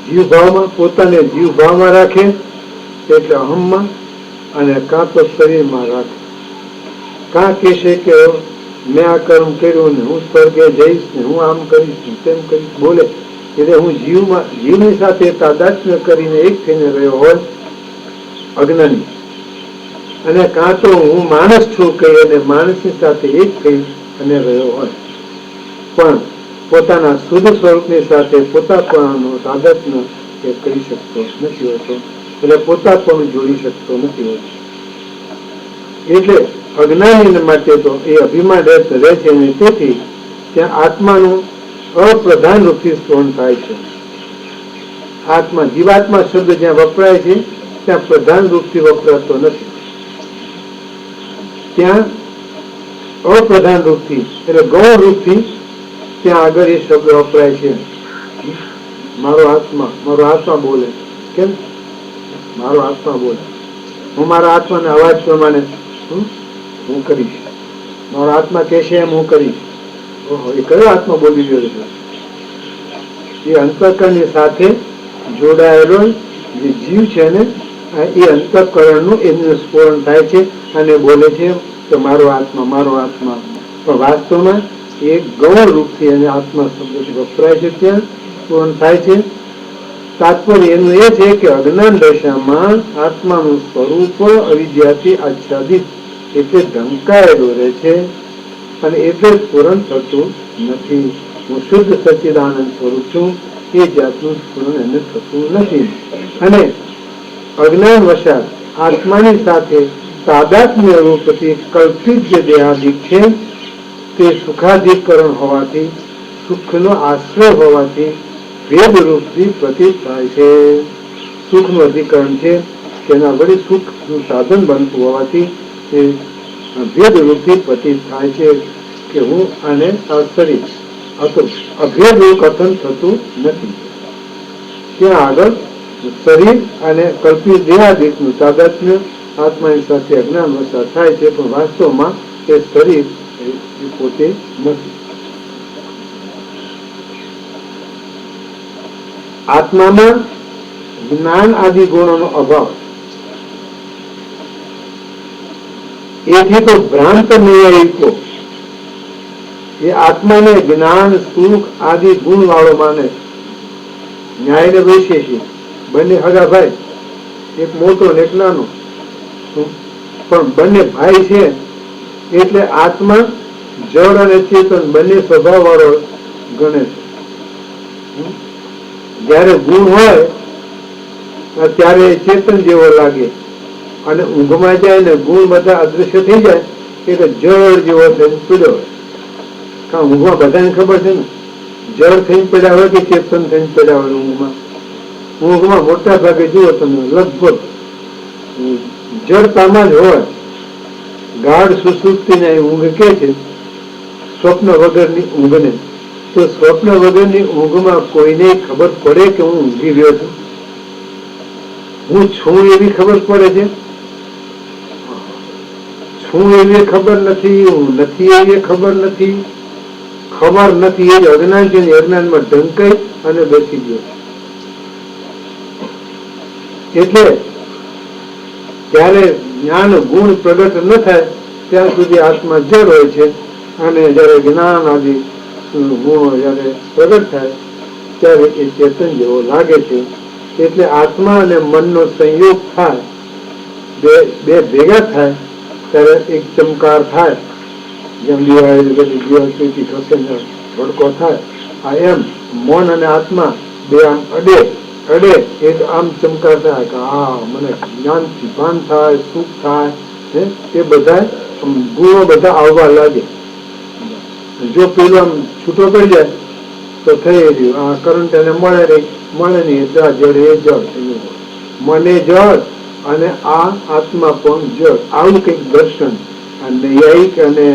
જીવભાવમાં, પોતાને જીવભાવમાં રાખે એટલે અહમમાં, અને કાં તો શરીરમાં રાખે. કાં કહેશે કે મેં આ કર્મ કર્યું ને હું સ્વર્ગે જઈશ ને હું આમ કરીશ ને તેમ કરીશ બોલે, એટલે હું જીવની સાથે તાદાત્મ્ય કરીને એક થઈને રહ્યો હોય અજ્ઞાની. અને કાં તો હું માણસ છું કહી અને માણસની સાથે એક થઈ અને રહ્યો હોય, પણ પોતાના શુદ્ધ સ્વરૂપની સાથે પોતાપણાનું તાદાત્મ્ય એ કરી શકતો નથી હોતો. એટલે પોતાપણું જોડી શકતો નથી હોતો. એટલે અજ્ઞાની માટે તો એ અભિમાન રહે છે, અને તેથી ત્યાં આત્માનું અપ્રધાન રૂપથી સ્મરણ થાય છે. આત્મા, જીવાત્મા શબ્દ જ્યાં વપરાય છે ત્યાં પ્રધાન રૂપથી વપરાતો નથી. ત્યાં અપ્રધાન રૂપથી એટલે ગૌણ રૂપથી ત્યાં આગળ એ શબ્દ વપરાય છે. મારો આત્મા બોલે. કેમ? મારો આત્મા બોલે. હું મારા આત્માના અવાજ પ્રમાણે હું કરીશ. મારો આત્મા કહેશે એમ હું કરીશ. ઓહો, એ કયો આત્મા બોલી રહ્યો છે? એ અંતઃકરણની સાથે જોડાયેલો જે જીવ છે ને, એ અંતઃકરણનું એનું સ્ફુરણ થાય છે અને બોલે છે કે મારો આત્મા, મારો આત્મા. પણ વાસ્તવમાં એ ગૌણ રૂપથી અને આત્મા શબ્દથી વપરાય છે, ત્યાં સ્ફુરણ થાય છે. તાત્પર્ય એનું એ છે કે અજ્ઞાન દશામાં આત્માનું સ્વરૂપ અવિદ્યાથી આચ્છાદિત એટલે ઢંકાયેલું રહે છે, અને એટલે સ્ફુરણ થતું નથી. હું શુદ્ધ સચ્ચિદાનંદ સ્વરૂપ છું એ જાતનું સ્ફુરણ એને થતું નથી. અને અજ્ઞાન વશાત આત્માની સાથે તાદાત્મ્ય રૂપથી કલ્પિત જે દેહાદિક છે તે સુખાધિકરણ હોવાથી, સુખનો આશ્રય હોવાથી ભેદ રૂપથી પ્રતીત થાય છે. સુખનું અધિકરણ છે, તેના વડે સુખનું સાધન બનતું હોવાથી તે ભેદ રૂપથી પ્રતીત થાય છે કે હું આને શરીર અભેદનું કથન થતું નથી. ત્યાં આગળ શરીર અને કલ્પિત દેહાદિકનું તાદાત્મ્ય આત્માની સાથે અજ્ઞાન વશા થાય છે, પણ વાસ્તવમાં એ શરીર પોતે નથી. આત્મામાં જ્ઞાન આદિ ગુણોનો અભાવ. એથી તો ભ્રાંત નૈયાયિકો એ આત્માને જ્ઞાન સુખ આદિ ગુણ વાળો માને. ન્યાય ને વૈશેષિક બંને હગા ભાઈ, એક મોટો ને એક નાનો, પણ બંને ભાઈ છે એટલે આત્મા જળ અને ચેતન બંને સ્વભાવ વાળો ગણે છે. જયારે ગુણ હોય ત્યારે ચેતન જેવો લાગે, અને ઊંઘમાં જાય ને ગુણ બધા અદૃશ્ય થઈ જાય એટલે જળ જેવો થઈને પડ્યો હોય. કારણ ઊંઘમાં બધાને ખબર છે ને, જળ થઈને પડ્યા હોય કે ચેતન થઈને પડ્યા હોય. ઊંઘમાં મોટા ભાગે જુઓ તમે લગભગ જડતામાં જ હોય. ગાઢ સુસુપ્તિને ઊંઘ કે છે સ્વપ્ન વગરની ઊંઘને. તો સ્વપ્ન વગરની ઊંઘમાં કોઈને ખબર પડે કે હું ઊંઘી રહ્યો છું? હું છું એવી ખબર પડે છે? છું એવી ખબર નથી, હું નથી એવી ખબર નથી. ખબર નથી એ જ અજ્ઞાન છે. અજ્ઞાનમાં ઢંકાઈ અને બેસી ગયો. એટલે જયારે જ્ઞાન ગુણ પ્રગટ ન થાય ત્યાં સુધી આત્મા જડ હોય છે, અને જયારે જ્ઞાન આદિ ગુણો જયારે પ્રગટ થાય ત્યારે એ ચેતન જેવો લાગે છે. એટલે આત્મા અને મનનો સંયોગ થાય, બે ભેગા થાય ત્યારે એક ચમકાર થાય. જેમ દિવાળી ખસે ભડકો થાય, આ એમ મન અને આત્મા બે આમ અડે એક આમ ચમકાર થાય કે હા મને જ્ઞાન થી ભાન થાય, સુખ થાય. એ બધા ગુણો બધા આવવા લાગે. જો પેલો આમ છૂટો પડી જાય તો થઈ રહ્યું આ કરંટ એને મળે નહીં એટલે આ જળ એ જળ મને જળ અને આ આત્મા પણ જળ. આવું કઈક દર્શન નૈયાયિક અને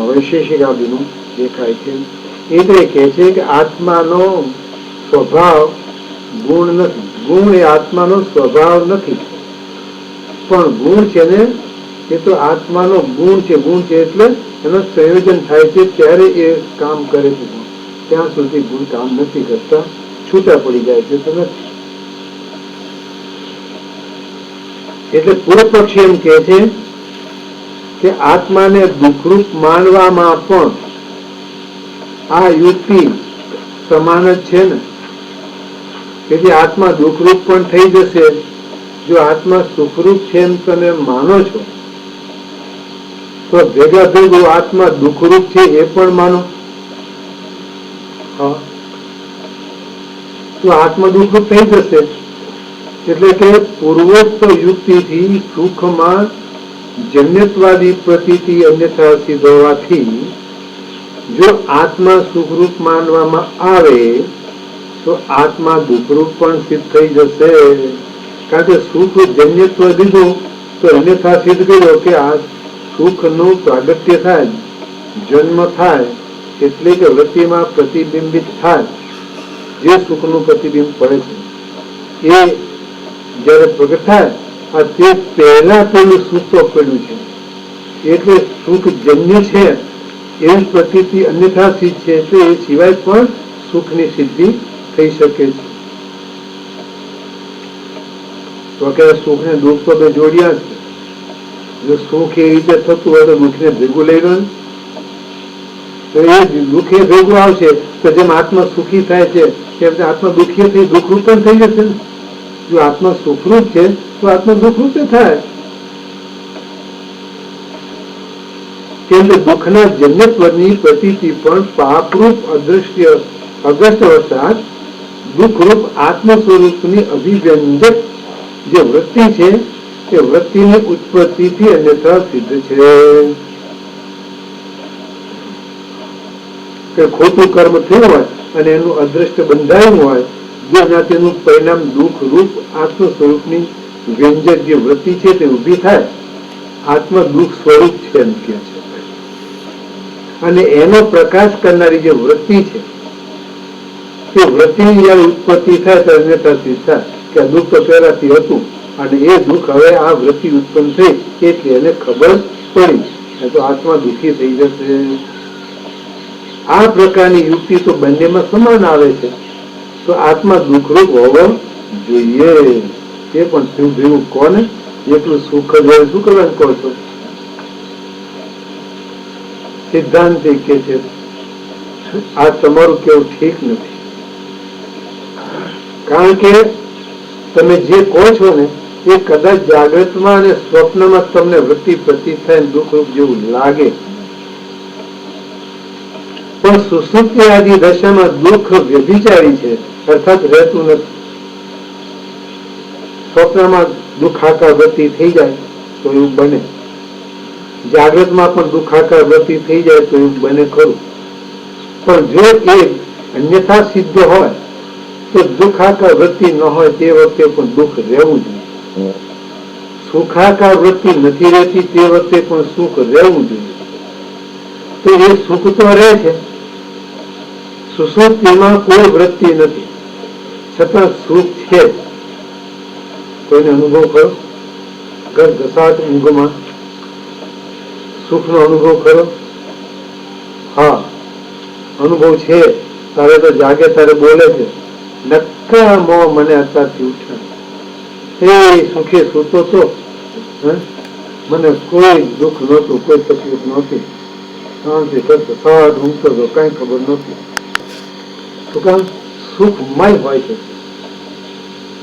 વૈશેષિક આદિનું દેખાય છે. એટલે કહે છે કે આત્માનો સ્વભાવ ગુણ નથી. ગુણ એ આત્માનો સ્વભાવ નથી, પણ ગુણ છે ને એ તો આત્માનો ગુણ છે. ગુણ છે એટલે એનું સંયોજન થાય છે ત્યારે એ કામ કરે છે. ત્યાં સુધી ગુણ કામ નથી કરતા, છૂટા પડી જાય છે. તો નથી. એટલે પૂર્વ પક્ષી એમ કે છે કે આત્માને દુઃખરૂપ માનવામાં પણ આ યુક્તિ સમાન જ છે ને. તેથી આત્મા દુઃખરૂપ પણ થઈ જશે. જો આત્મા સુખરૂપ છે એમ તમે માનો છો તો ભેગા ભેગું આત્મા દુઃખરૂપ છે એ પણ માનો. તો આત્મા દુઃખરૂપ થઈ જશે. એટલે કે પૂર્વોક્ત યુક્તિથી સુખમાં જન્યત્વાદી પ્રતીતિ અન્યથા સિદ્ધ હોવાથી જો આત્મા સુખરૂપ માનવામાં આવે તો આત્મા દુઃખરૂપ પણ સિદ્ધ થઈ જશે. કારણ કે સુખ જન્યત્વ દીધું તો અન્યથા સિદ્ધ કર્યો કે આ સુખનું પ્રાગટ્ય થાય, જન્મ થાય, એટલે કે વૃત્તિમાં પ્રતિબિંબિત થાય. જે સુખનું પ્રતિબિંબ પડે છે એ જયારે પ્રગટ થાય આ તે પહેલા પેલું સુખ તો પડ્યું છે એટલે સુખ જન્ય છે એવી પ્રતીતિ અન્યથા સિદ્ધ છે. એટલે એ સિવાય પણ સુખની સિદ્ધિ થઈ શકે છે. તો કે સુખ ને દુઃખ તો બે જોડ્યા છે. જો સુખ એ રીતે થતું હોય તો દુઃખ ને ભેગું લઈ લો. તો એ દુઃખ એ ભેગું આવશે તો જેમ આત્મા સુખી થાય છે તેમ આત્મા દુઃખી થઈ દુઃખરૂપ પણ થઈ જશે. જો આત્મા સુખરૂપ છે તો આત્મા દુઃખરૂપ થાય. કેમ કે દુઃખના જન્યત્વની પ્રતીતિ પણ પાપરૂપ અદૃશ્ય અગસ્ત વરસાદ દુઃખરૂપ આત્મ સ્વરૂપની અભિવ્યંજક જે વૃત્તિ છે તે વૃત્તિની ઉત્પત્તિથી અન્યથા સિદ્ધ છે. કે ખોટું કર્મ થયું હોય અને એનું અદ્રષ્ટ બંધાયું હોય, જો તેનું પરિણામ દુઃખ રૂપ આત્મ સ્વરૂપની વ્યંજક જે વૃત્તિ છે તે ઉભી થાય. આત્મ દુઃખ સ્વરૂપ છે એમ કે છે. અને એનો પ્રકાશ કરનારી જે વૃત્તિ છે તે વૃત્તિની જયારે ઉત્પત્તિ થાય તો અન્યથા સિદ્ધ થાય કે દુઃખ તો પહેલાથી હતું અને એ દુઃખ હવે આ વૃત્તિ ઉત્પન્ન થઈ એટલે એને ખબર પડી તો આત્મા દુઃખી થઈ જશે. આ પ્રકારની યુક્તિ તો બંનેમાં સમાન આવે છે, તો આત્મા દુઃખરૂપ હોવો જોઈએ. એ પણ થયું ભેગું કોને એટલું સુખ જ હોય શું કરવાનું કહો છો? સિદ્ધાંતિક કે છે આ તમારું કેવું ઠીક નથી. કારણ કે તમે જે કહો છો ને એ કદાચ જાગૃતમાં અને સ્વપ્નમાં તમને વૃત્તિ પ્રતીત થાય દુઃખરૂપ જેવું લાગે, પણ સુષુપ્તિ આદિ દશામાં દુઃખ વ્યભિચારી છે, અર્થાત રહેતું નથી. સ્વપ્નમાં દુઃખાકાર વૃત્તિ થઈ જાય તો એવું બને, જાગૃતમાં પણ દુઃખાકાર વૃત્તિ થઈ જાય તો એવું બને ખરું. પણ જો એ અન્યથા સિદ્ધ હોય તો દુઃખાકાર વૃત્તિ ન હોય તે વખતે પણ દુઃખ રહેવું જોઈએ. સુખાકાર વૃત્તિ નથી રહેતી તે વખતે પણ સુખ રહેવું જોઈએ. તો એ સુખ તો રહે છે, સુષુપ્તિમાં કોઈ વૃત્તિ નથી છતાં સુખ છે. કોઈને અનુભવ કરો? ઘસાટ ઊંઘમાં સુખનો અનુભવ કરો? હા, અનુભવ છે. તારે તો જાગે તારે બોલે છે નક્કા મો મને અત્યારથી ઉઠ્યા એ સુખે સૂતો તો મને કોઈ દુઃખ નહોતું, કોઈ તકલીફ નહોતી, શાંતિ કરતો સાત ઊંઘતો હતો, કઈ ખબર નહોતી. શું કામ? સુખમય હોય છે,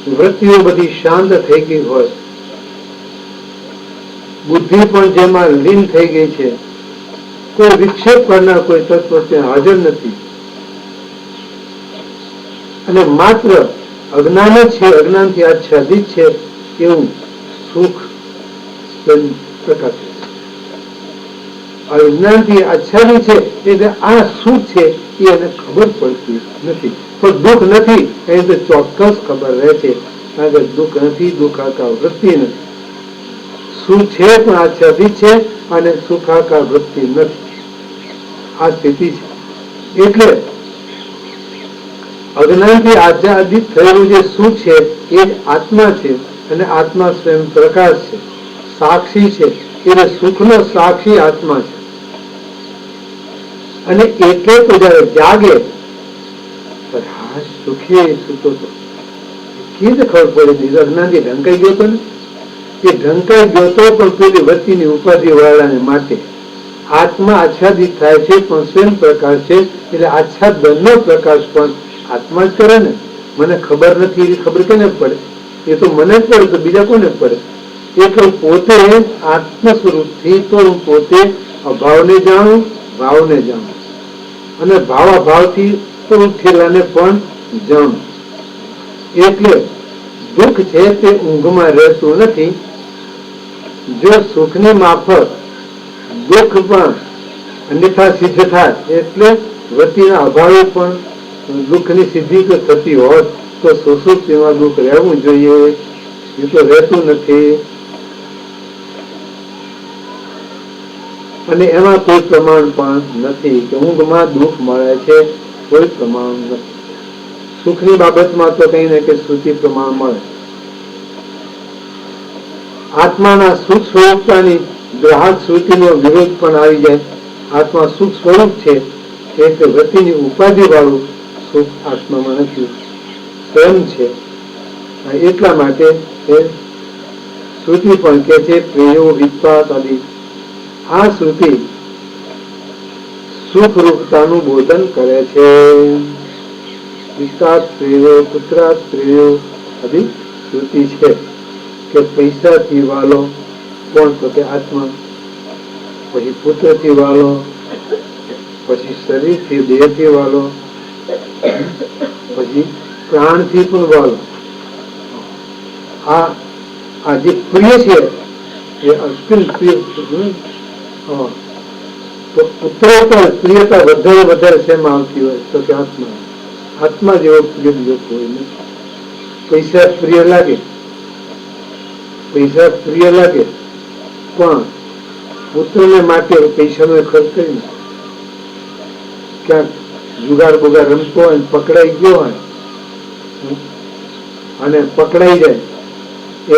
વૃત્તિઓ બધી શાંત થઈ ગઈ હોય, બુદ્ધિ પણ જેમાં લીન થઈ ગઈ છે, કોઈ વિક્ષેપ કરનાર કોઈ તત્વ ત્યાં હાજર નથી અને માત્ર અજ્ઞાન જ છે, અજ્ઞાનથી આચ્છાદિત છે એવું સુખ પ્રકાશ. અજ્ઞાનથી આચ્છાદિત છે એટલે આ સુખ છે એ એને ખબર પડતી નથી. પણ દુઃખ નથી એને તો ચોક્કસ ખબર રહે છે, કારણ કે દુઃખ નથી, દુઃખાકાર વૃત્તિ નથી. સુખ છે પણ આચ્છાદિત છે અને સુખાકાર વૃત્તિ નથી. આ સ્થિતિ છે. એટલે અજ્ઞાનથી આચ્છાદિત થયેલું જે સુખ છે એ આત્મા છે અને આત્મા સ્વયં પ્રકાશ છે, સાક્ષી છે. એટલે સુખનો સાક્ષી આત્મા છે. અને એટલે તો જયારે જાગે સુખી સૂતો હતો કેવી રીતે ખબર પડે? અજ્ઞાનથી ઢંકાઈ ગયો હતો ને, એ ઢંકાઈ ગયો હતો પણ પેલી વૃત્તિની ઉપાધિ વાળાને માટે. આત્મા આચ્છાદિત થાય છે પણ સ્વયં પ્રકાશ છે, એટલે આચ્છાદનનો પ્રકાશ પણ આત્મા જ કરે ને. મને ખબર નથી એવી ખબર કેને પડે? એ તો મને જ પડે તો બીજા કોને પડે? એટલે પોતે આત્મ સ્વરૂપથી તો હું પોતે અભાવને જાણું, ભાવને જાણું અને ભાવાભાવથી તો હું ઠેલાને પણ જાણું. એટલે દુઃખ છે તે ઊંઘમાં રહેતું નથી. જો સુખની માફક દુઃખ પણ અન્યથા સિદ્ધ થાય એટલે વૃત્તિના અભાવે પણ દુઃખની સિદ્ધિ તો થતી હોત તો સુષુપ્તિમાં દુઃખ રહેવું જોઈએ. એ તો રહેતું નથી અને એમાં કોઈ પ્રમાણ પણ નથી કે ઊંઘમાં દુઃખ મળે છે, કોઈ પ્રમાણ નથી. સુખની બાબતમાં તો કઈ ને કે શ્રુતિ પ્રમાણ મળે. આત્માના સુખ સ્વરૂપતાની ગ્રાહક શ્રુતિનો વિરોધ પણ આવી જાય. આત્મા સુખ સ્વરૂપ છે એટલે વૃત્તિની ઉપાધિ વાળું સુખ આત્મામાં નથી, સ્વયં છે. એટલા માટે શ્રુતિ પણ કે છે પ્રેયો વિત્પાત આદિ. આ શ્રુતિ સુખ રૂપતાનું બોધન કરે છે. વિસ્તાર પ્રેયો પુત્રાત પ્રેયો આદિ શ્રુતિ છે કે પૈસાથી વાલો કોણ? તો કે આત્મા, પછી પુત્રથી વાલો, પછી શરીરથી દેહથી વાલો, પછી પ્રાણથી પણ વાલો. આ જે પ્રિય છે એ અત્યંત પ્રિય. તો ઉત્તરોત્તર પ્રિયતા વધારે વધારે શેમાં આવતી હોય તો કે આત્મા. આત્મા જેવો પ્રિય બીજો કોઈ નથી. પૈસા પ્રિય લાગે, પૈસા પ્રિય લાગે પણ પુત્રને માટે પૈસાનો ખર્ચ કરીને ક્યાંક જુગાર બુગાર રમતો હોય પકડાઈ ગયો હોય અને પકડાઈ જાય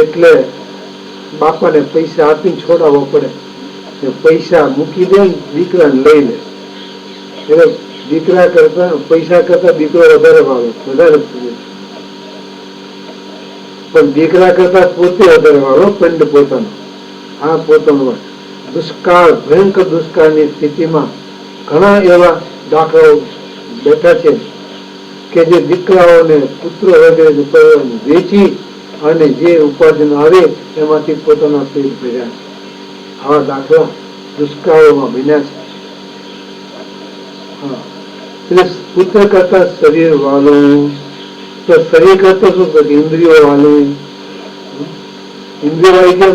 એટલે બાપાને પૈસા આપીને છોડાવવો પડે. પૈસા મૂકી દે દીકરાને લઈ લે એટલે દીકરા કરતા પૈસા કરતા દીકરો વધારે વાળો વધારે પણ દીકરા કરતા પોતે વધારે વાળો પંડ પોતાનો આ પોતાનો દુષ્કાળ ભયંકર દુષ્કાળની સ્થિતિમાં ઘણા એવા દાખલાઓ બેઠા છે કે જે દીકરાઓને પુત્રો વગેરે વેચી અને જે ઉપાર્જન આવે એમાંથી પોતાના પેટ ભર્યા છે. આવા દાખલા દુષ્કાળોમાં બન્યા છે. એટલે પુત્ર કરતા શરીર વાલું, તો શરીર કરતા શું કરે? ઇન્દ્રિયો વાલું. ઇન્દ્રિયો વાળી કેમ?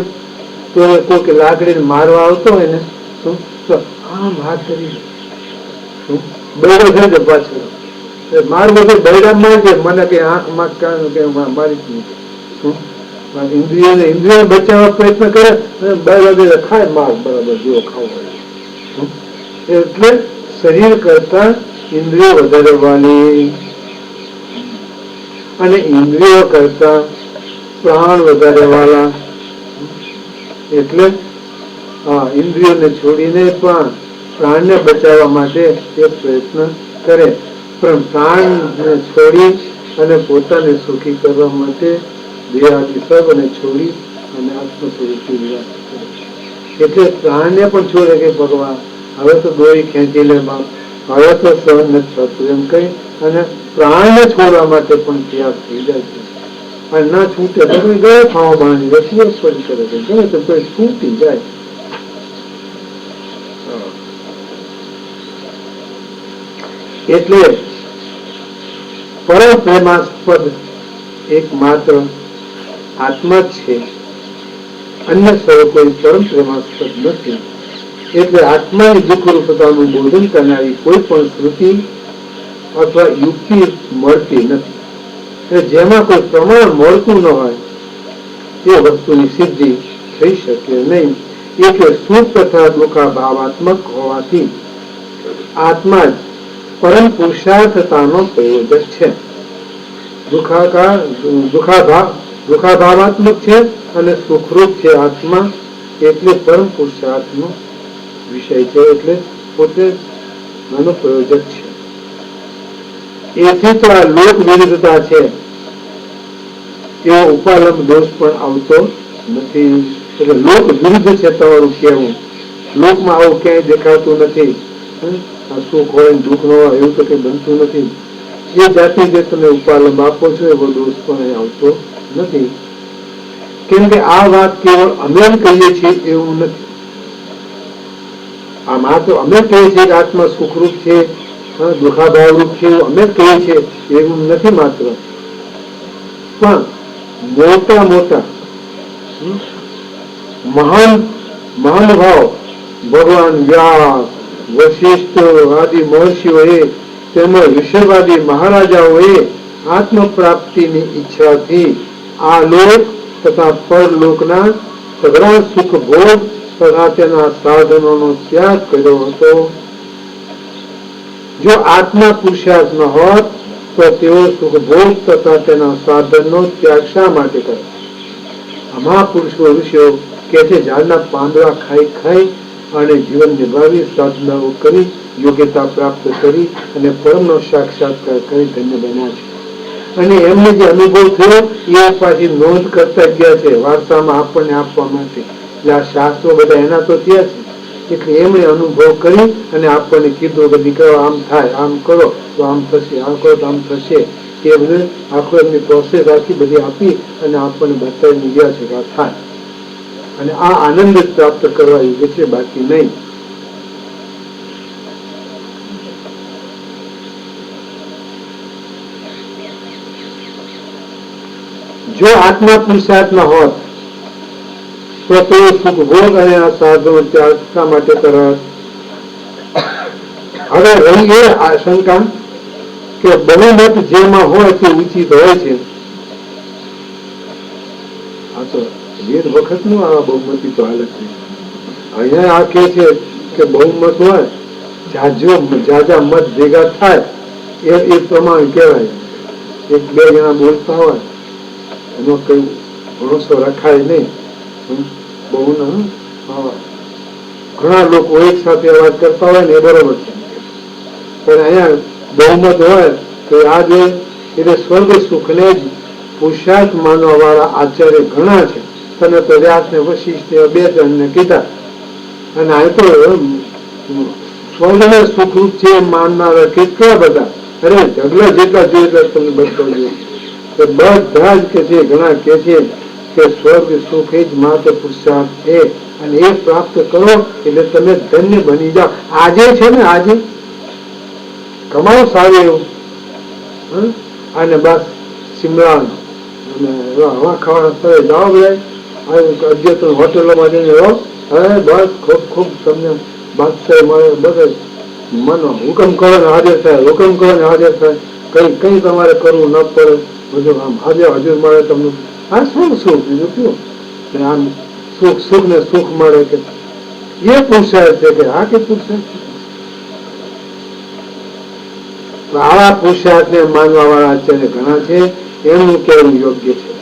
તો કોઈ લાકડીને મારવા આવતો હોય ને શું તો આમ હાથ કરી બૈરો છે ને પાછળ મારવો તો બૈરા મારજે, મને કઈ આંખમાં મારી શું ઇન્દ્રિયો બચાવવા પ્રયત્ન કરે બરાબર ખાય માર બરાબર જેવો ખાવો હોય. એટલે શરીર કરતા ઇન્દ્રિયો વધારે વાલી અને ઇન્દ્રિયો કરતા પ્રાણ વધારે વાળા. એટલે ઇન્દ્રિયોને છોડીને પણ પ્રાણને બચાવવા માટે એ પ્રયત્ન કરે, પણ પ્રાણને છોડી અને પોતાને સુખી કરવા માટે દેહાદી સર્વને છોડી અને આત્મ સ્વરૂપથી વિરાજ કરે. એટલે પ્રાણને પણ છોડે કે ભગવાન હવે તો દોરી ખેંચી લે બાપ, હવે તો સહન નથી થતું એમ કહી અને પ્રાણને છોડવા માટે પણ ત્યાગ થઈ જાય છે. અને ના છૂટે તો ગયા ખાવા બાંધી રસીઓ પણ કરે છે, ગમે તો કોઈ છૂટી જાય. એટલે પરમ પ્રેમાસ્પદ એકમાત્ર આત્મા જ છે, અન્ય સ્વરૂપો પરમ પ્રેમાસ્પદ નથી. એટલે આત્માની દુઃખ રૂપતાનું બોધન કરનારી કોઈ પણ શ્રુતિ અથવા યુક્તિ મળતી નથી. જેમાં કોઈ પ્રમાણ મળતું ન હોય તે વસ્તુની સિદ્ધિ થઈ શકે નહીં. એટલે સુખ તથા દુઃખા ભાવાત્મક હોવાથી આત્મા જ પરમ પુરુષાર્થતાનો પ્રયોજક છે. દુઃખાભાવાત્મક છે અને સુખરૂપ છે આત્મા, એટલે પરમ પુરુષાર્થનો વિષય છે, એટલે પોતે આનો પ્રયોજક છે. એથી તો આ લોક વિરુદ્ધતા છે એવો ઉપાલંબ દોષ પણ આવતો નથી. એટલે લોક વિરુદ્ધ છે તમારું કહેવું. લોકમાં આવું ક્યાંય દેખાતું નથી. સુખ હોય દુઃખ ન હોય એવું તો કઈ બનતું નથી. એ જાતિ જે તમે ઉપાલંબ આપો છો એવો દોષ પણ આવતો નથી. કેમ કે આ વાત કેવળ અમે કહીએ છીએ એવું નથી. આ માત્ર અમે કહીએ છીએ કે આત્મા સુખરૂપ છે, દુઃખાભાવરૂપ છે એવું અમે કહીએ છીએ એવું નથી માત્ર. પણ મોટા મોટા મહાનુભાવ ભગવાન વ્યાસ, વશિષ્ઠ આદિ મહર્ષિઓએ તેમજ ઋષભવાદી મહારાજાઓએ આત્મ પ્રાપ્તિની ઈચ્છાથી આ લોક તથા પરલોકના સઘળા સુખ ભોગ તથા તેના સાધનોનો ત્યાગ કર્યો હતો. જો આત્મા પુરુષાર્થ ન હોત તો તેઓ સુખ ભોગ તથા તેના સાધનનો ત્યાગ શા માટે કરે? મહાપુરુષો ઋષિઓ કે છે ઝાડના પાંદડા ખાઈ ખાઈ અને જીવન નિભાવી સાધનાઓ કરી યોગ્યતા પ્રાપ્ત કરી અને પરમનો સાક્ષાત્કાર કરી ધન્ય બન્યા છે. અને એમને જે અનુભવ થયો એ પાછી નોંધ કરતા ગયા છે વાર્તામાં આપણને આપવા માટે. એટલે આ શાસ્ત્રો બધા એના તો થયા છે. એટલે એમણે અનુભવ કરી અને આપણને કીધું કે દીકરાઓ આમ થાય, આમ કરો તો આમ થશે, આમ કરો તો આમ થશે. એ બધું આખો એમની પ્રોસેસ આખી બધી આપી અને આપણને બતાવી ગયા છે કે આ થાય. અને આ આનંદ જ પ્રાપ્ત કરવા યોગ્ય છે, બાકી નહીં. જો આત્મા પુરુષાર્થ ન હોત તો તેઓ સુખ ભોગ અને આ સાધનો ત્યાગ શા માટે કરત? હવે રહી એ આશંકા કે બહુમત જેમાં હોય તે ઉચિત હોય છે. આ તો વેદ વખત નું આ બહુમતી તો હાલત છે. અહીંયા આ કે છે કે બહુમત હોય, જાજા મત ભેગા થાય એ પ્રમાણે કહેવાય. એક બે જણા બોલતા હોય એનો કઈ ભરોસો રખાય નહીં. બહુ ઘણા લોકો એક સાથે અવાજ કરતા હોય ને એ બરોબર છે, પણ અહીંયા બહુમત હોય તો આ જે એટલે સ્વર્ગ સુખને જ પુરુષાર્થ માનવા વાળા આચાર્ય ઘણા છે. તમે તો વ્યાસ ને વશિષ્ઠ બે જણને કીધા, અને આ તો સ્વર્ગને સુખરૂપ છે માનનારા કેટલા બધા, અરે ઢગલા જેટલા જોઈએ એટલે તમને બતાવજો. બધા જ કે છે, ઘણા કે છે કે સ્વર્ગ સુખ એ જ માત્ર પુરુષાર્થ છે, અને એ પ્રાપ્ત કરો એટલે તમે ધન્ય બની જાઓ. આજે છે ને, આજે કમાઓ સારું એવું, અને બસ સિમરાન અને હવા ખાવાના સ્થળે જાઓ, બધા અદ્યતન હોટેલોમાં જઈને રહો. હવે બસ ખૂબ ખૂબ તમને બાદશાહ મળે, બધે મનો હુકમ કરો ને હાજર થાય, હુકમ કરો ને હાજર થાય. કઈ તમારે કરવું ન પડે, બધું આમ હાજર હજુર મળે તમને. આ શું સુખ, બીજું કયું આમ સુખ ને સુખ મળે કે એ પુરુષાર્થ છે કે આ કે પુરુષાર્થ છે? આવા પુરુષાર્થ ને માનવા વાળા આચાર્ય ઘણા છે, એમનું કહેવું યોગ્ય છે.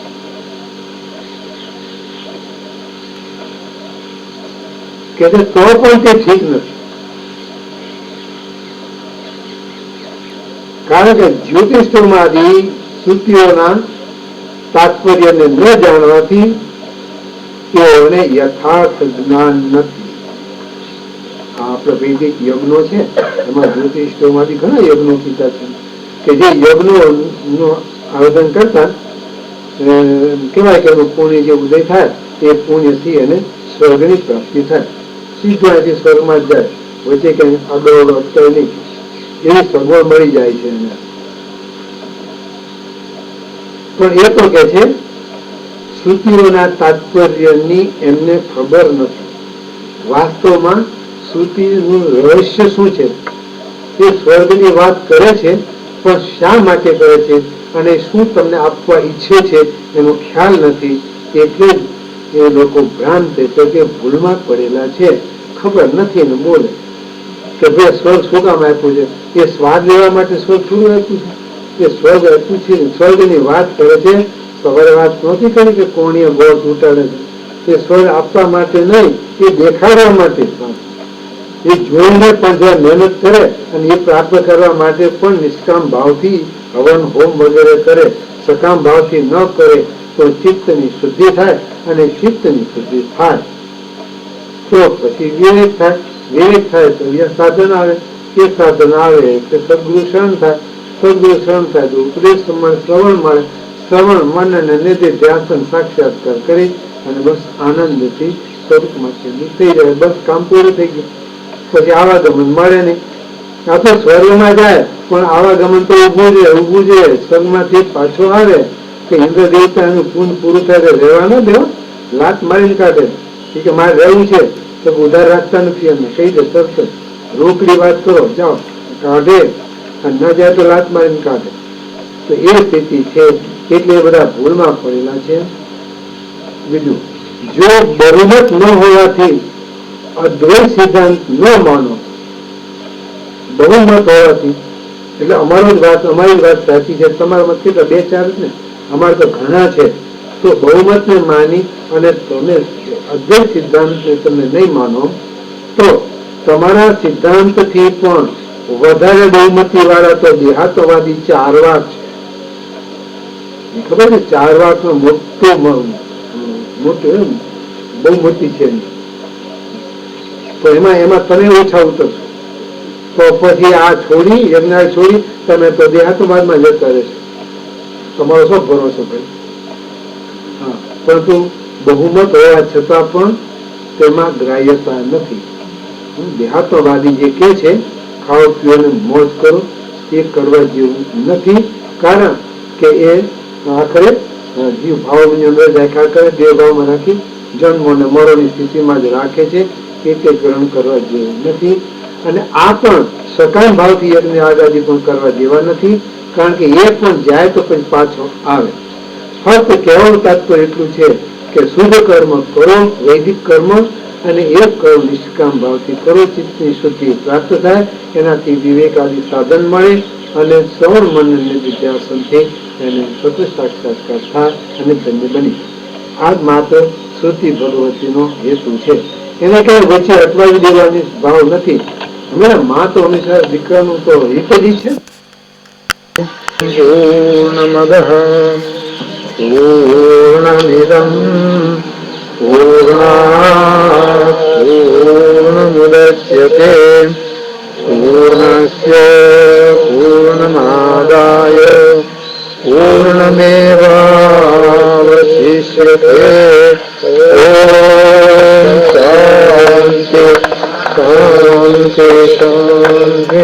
કે તો પણ તે ઠીક નથી, કારણ કે જ્યોતિષોમાંથી શ્રુતિઓના તાત્પર્યને ન જાણવાથી તેઓને યથાર્થ જ્ઞાન નથી. આપણે વૈદિક યજ્ઞો છે, એમાં જ્યોતિષોમાંથી ઘણા યજ્ઞો કીધા છે કે જે યજ્ઞો નું આયોજન કરતા કેવાય કે એનું પુણ્ય જે ઉદય થાય તે પુણ્યથી એને સ્વર્ગની પ્રાપ્તિ થાય. સીધું અહીંથી સ્વર્ગમાં જ જાય, વચ્ચે કઈ અડોડ અટકાય નહીં, એવી સગવડ મળી જાય છે એને. પણ એ તો કે છે શ્રુતિઓના તાત્પર્યની એમને ખબર નથી. વાસ્તવમાં શ્રુતિનું રહસ્ય શું છે? એ સ્વર્ગની વાત કરે છે, પણ શા માટે કરે છે અને શું તમને આપવા ઈચ્છે છે એનો ખ્યાલ નથી. એટલે જ એ લોકો ભ્રાંત એટલે કે ભૂલમાં પડેલા છે, ખબર નથી ને બોલે કે ભાઈ સ્વર્ગ શું કામ આપ્યું છે? એ સ્વાદ લેવા માટે સ્વર્ગ થોડું આપ્યું છે? એ સ્વર્ગ આપ્યું છે, સ્વર્ગની વાત કરે છે. સવારે વાત નહોતી કરી કે કોણીએ ગોળ તૂટાડે છે? એ સ્વર્ગ આપવા માટે નહીં, એ દેખાડવા માટે. એ જોઈને પણ જો મહેનત કરે અને એ પ્રાપ્ત કરવા માટે પણ નિષ્કામ ભાવથી હવન હોમ વગેરે કરે, સકામ ભાવથી ન કરે તો ચિત્તની શુદ્ધિ થાય, અને ચિત્તની શુદ્ધિ થાય તો પછી વિવેક થાય. વિવેક થાય તો સાધન આવે, એ સાધન આવે એટલે સદગુરુ શરણ થાય, સદગુરુ શરણ થાય તો ઉપદેશ મળે, શ્રવણ મળે, શ્રવણ મન અને નિધિ ધ્યાન સાક્ષાત્કાર કરી અને બસ આનંદથી સ્વરૂપમાં થઈ જાય. બસ કામ પૂરું થઈ ગયું. પછી આવાગમન મળે નહીં. આ તો સ્વર્ગમાં જાય પણ આવાગમન તો ઉભું છે. સ્વર્ગમાંથી પાછો આવે કે ઇન્દ્ર દેવતા એનું પૂન પૂરું થાય રહેવા ન દેવો, લાત મારીને કાઢે કે મારે રહેવું છે તો ઉધાર રાખતા નથી. એમને કહી દે તરત રોકડી વાત કરો, જાઓ, કાઢે, અને ન જાય તો લાત મારીને કાઢે. તો એ સ્થિતિ છે, એટલે એ બધા ભૂલમાં પડેલા છે. બીજું, જો બહુમત ન હોવાથી અદ્વૈત સિદ્ધાંત ન માનો, બહુમત હોવાથી એટલે અમારી વાત સાચી છે, તમારા મત કેટલા? બે ચાર જ ને, અમારે તો ઘણા છે. તો બહુમત ને માની અને તમે અદ્વૈત સિદ્ધાંત તમે નહીં માનો તો તમારા સિદ્ધાંત થી પણ વધારે બહુમતી વાળા તો દેહાતવાદી ચારવાક છે. ખબર છે? ચારવાક નો મોટો બહુમતી છે. તો એમાં તમે ઓછા ઉતરશો તો પછી આ છોડી યજ્ઞ છોડી તમે તો દેહાતવાદમાં જતા રહેશો. તમારો શું ભરોસો ભાઈ? હા, પરંતુ બહુમત હોવા છતાં પણ તેમાં ગ્રાહ્યતા નથી. દેહાતવાદી જે કે છે ખાઓ પીઓ ને મોજ કરો, એ કરવા જેવું નથી. કારણ કે એ આખરે જીવ ભાવની અંદર દેખા કરે, દેહ ભાવમાં રાખી જન્મ અને મરણની સ્થિતિમાં જ રાખે છે. એ ગ્રહણ કરવા જેવું નથી. અને આ પણ સકામ ભાવથી યજ્ઞ આઝાદી પણ કરવા જેવા નથી, કારણ કે એ પણ જાય તો પછી પાછો આવે. ફક્ત કહેવાનું તાત્પર્ય એટલું છે કે શુભ કર્મ કરો, વૈદિક કર્મ, અને એ કર્મ નિષ્કામ ભાવથી કરો, ચિત્તની શુદ્ધિ પ્રાપ્ત થાય, એનાથી વિવેક આદિ સાધન મળે અને શ્રવણ મન નિધ્યાસનથી એને સતત સાક્ષાત્કાર થાય અને ધન્ય બની. આ માત્ર શ્રુતિ ભગવતીનો હેતુ છે. એના કઈ વચ્ચે અટવાવી દેવાની ભાવ નથી. માં તો હંમેશા દીકરાનું તો હિત જ છે. પૂર્ણમદઃ પૂર્ણમિદં પૂર્ણાत् પૂર્ણમુદચ્યતે પૂર્ણસ્ય પૂર્ણમાદાય પૂર્ણમેવાવશિષ્યતે. ઓમ શાંતિ શાંતિ શાંતિ.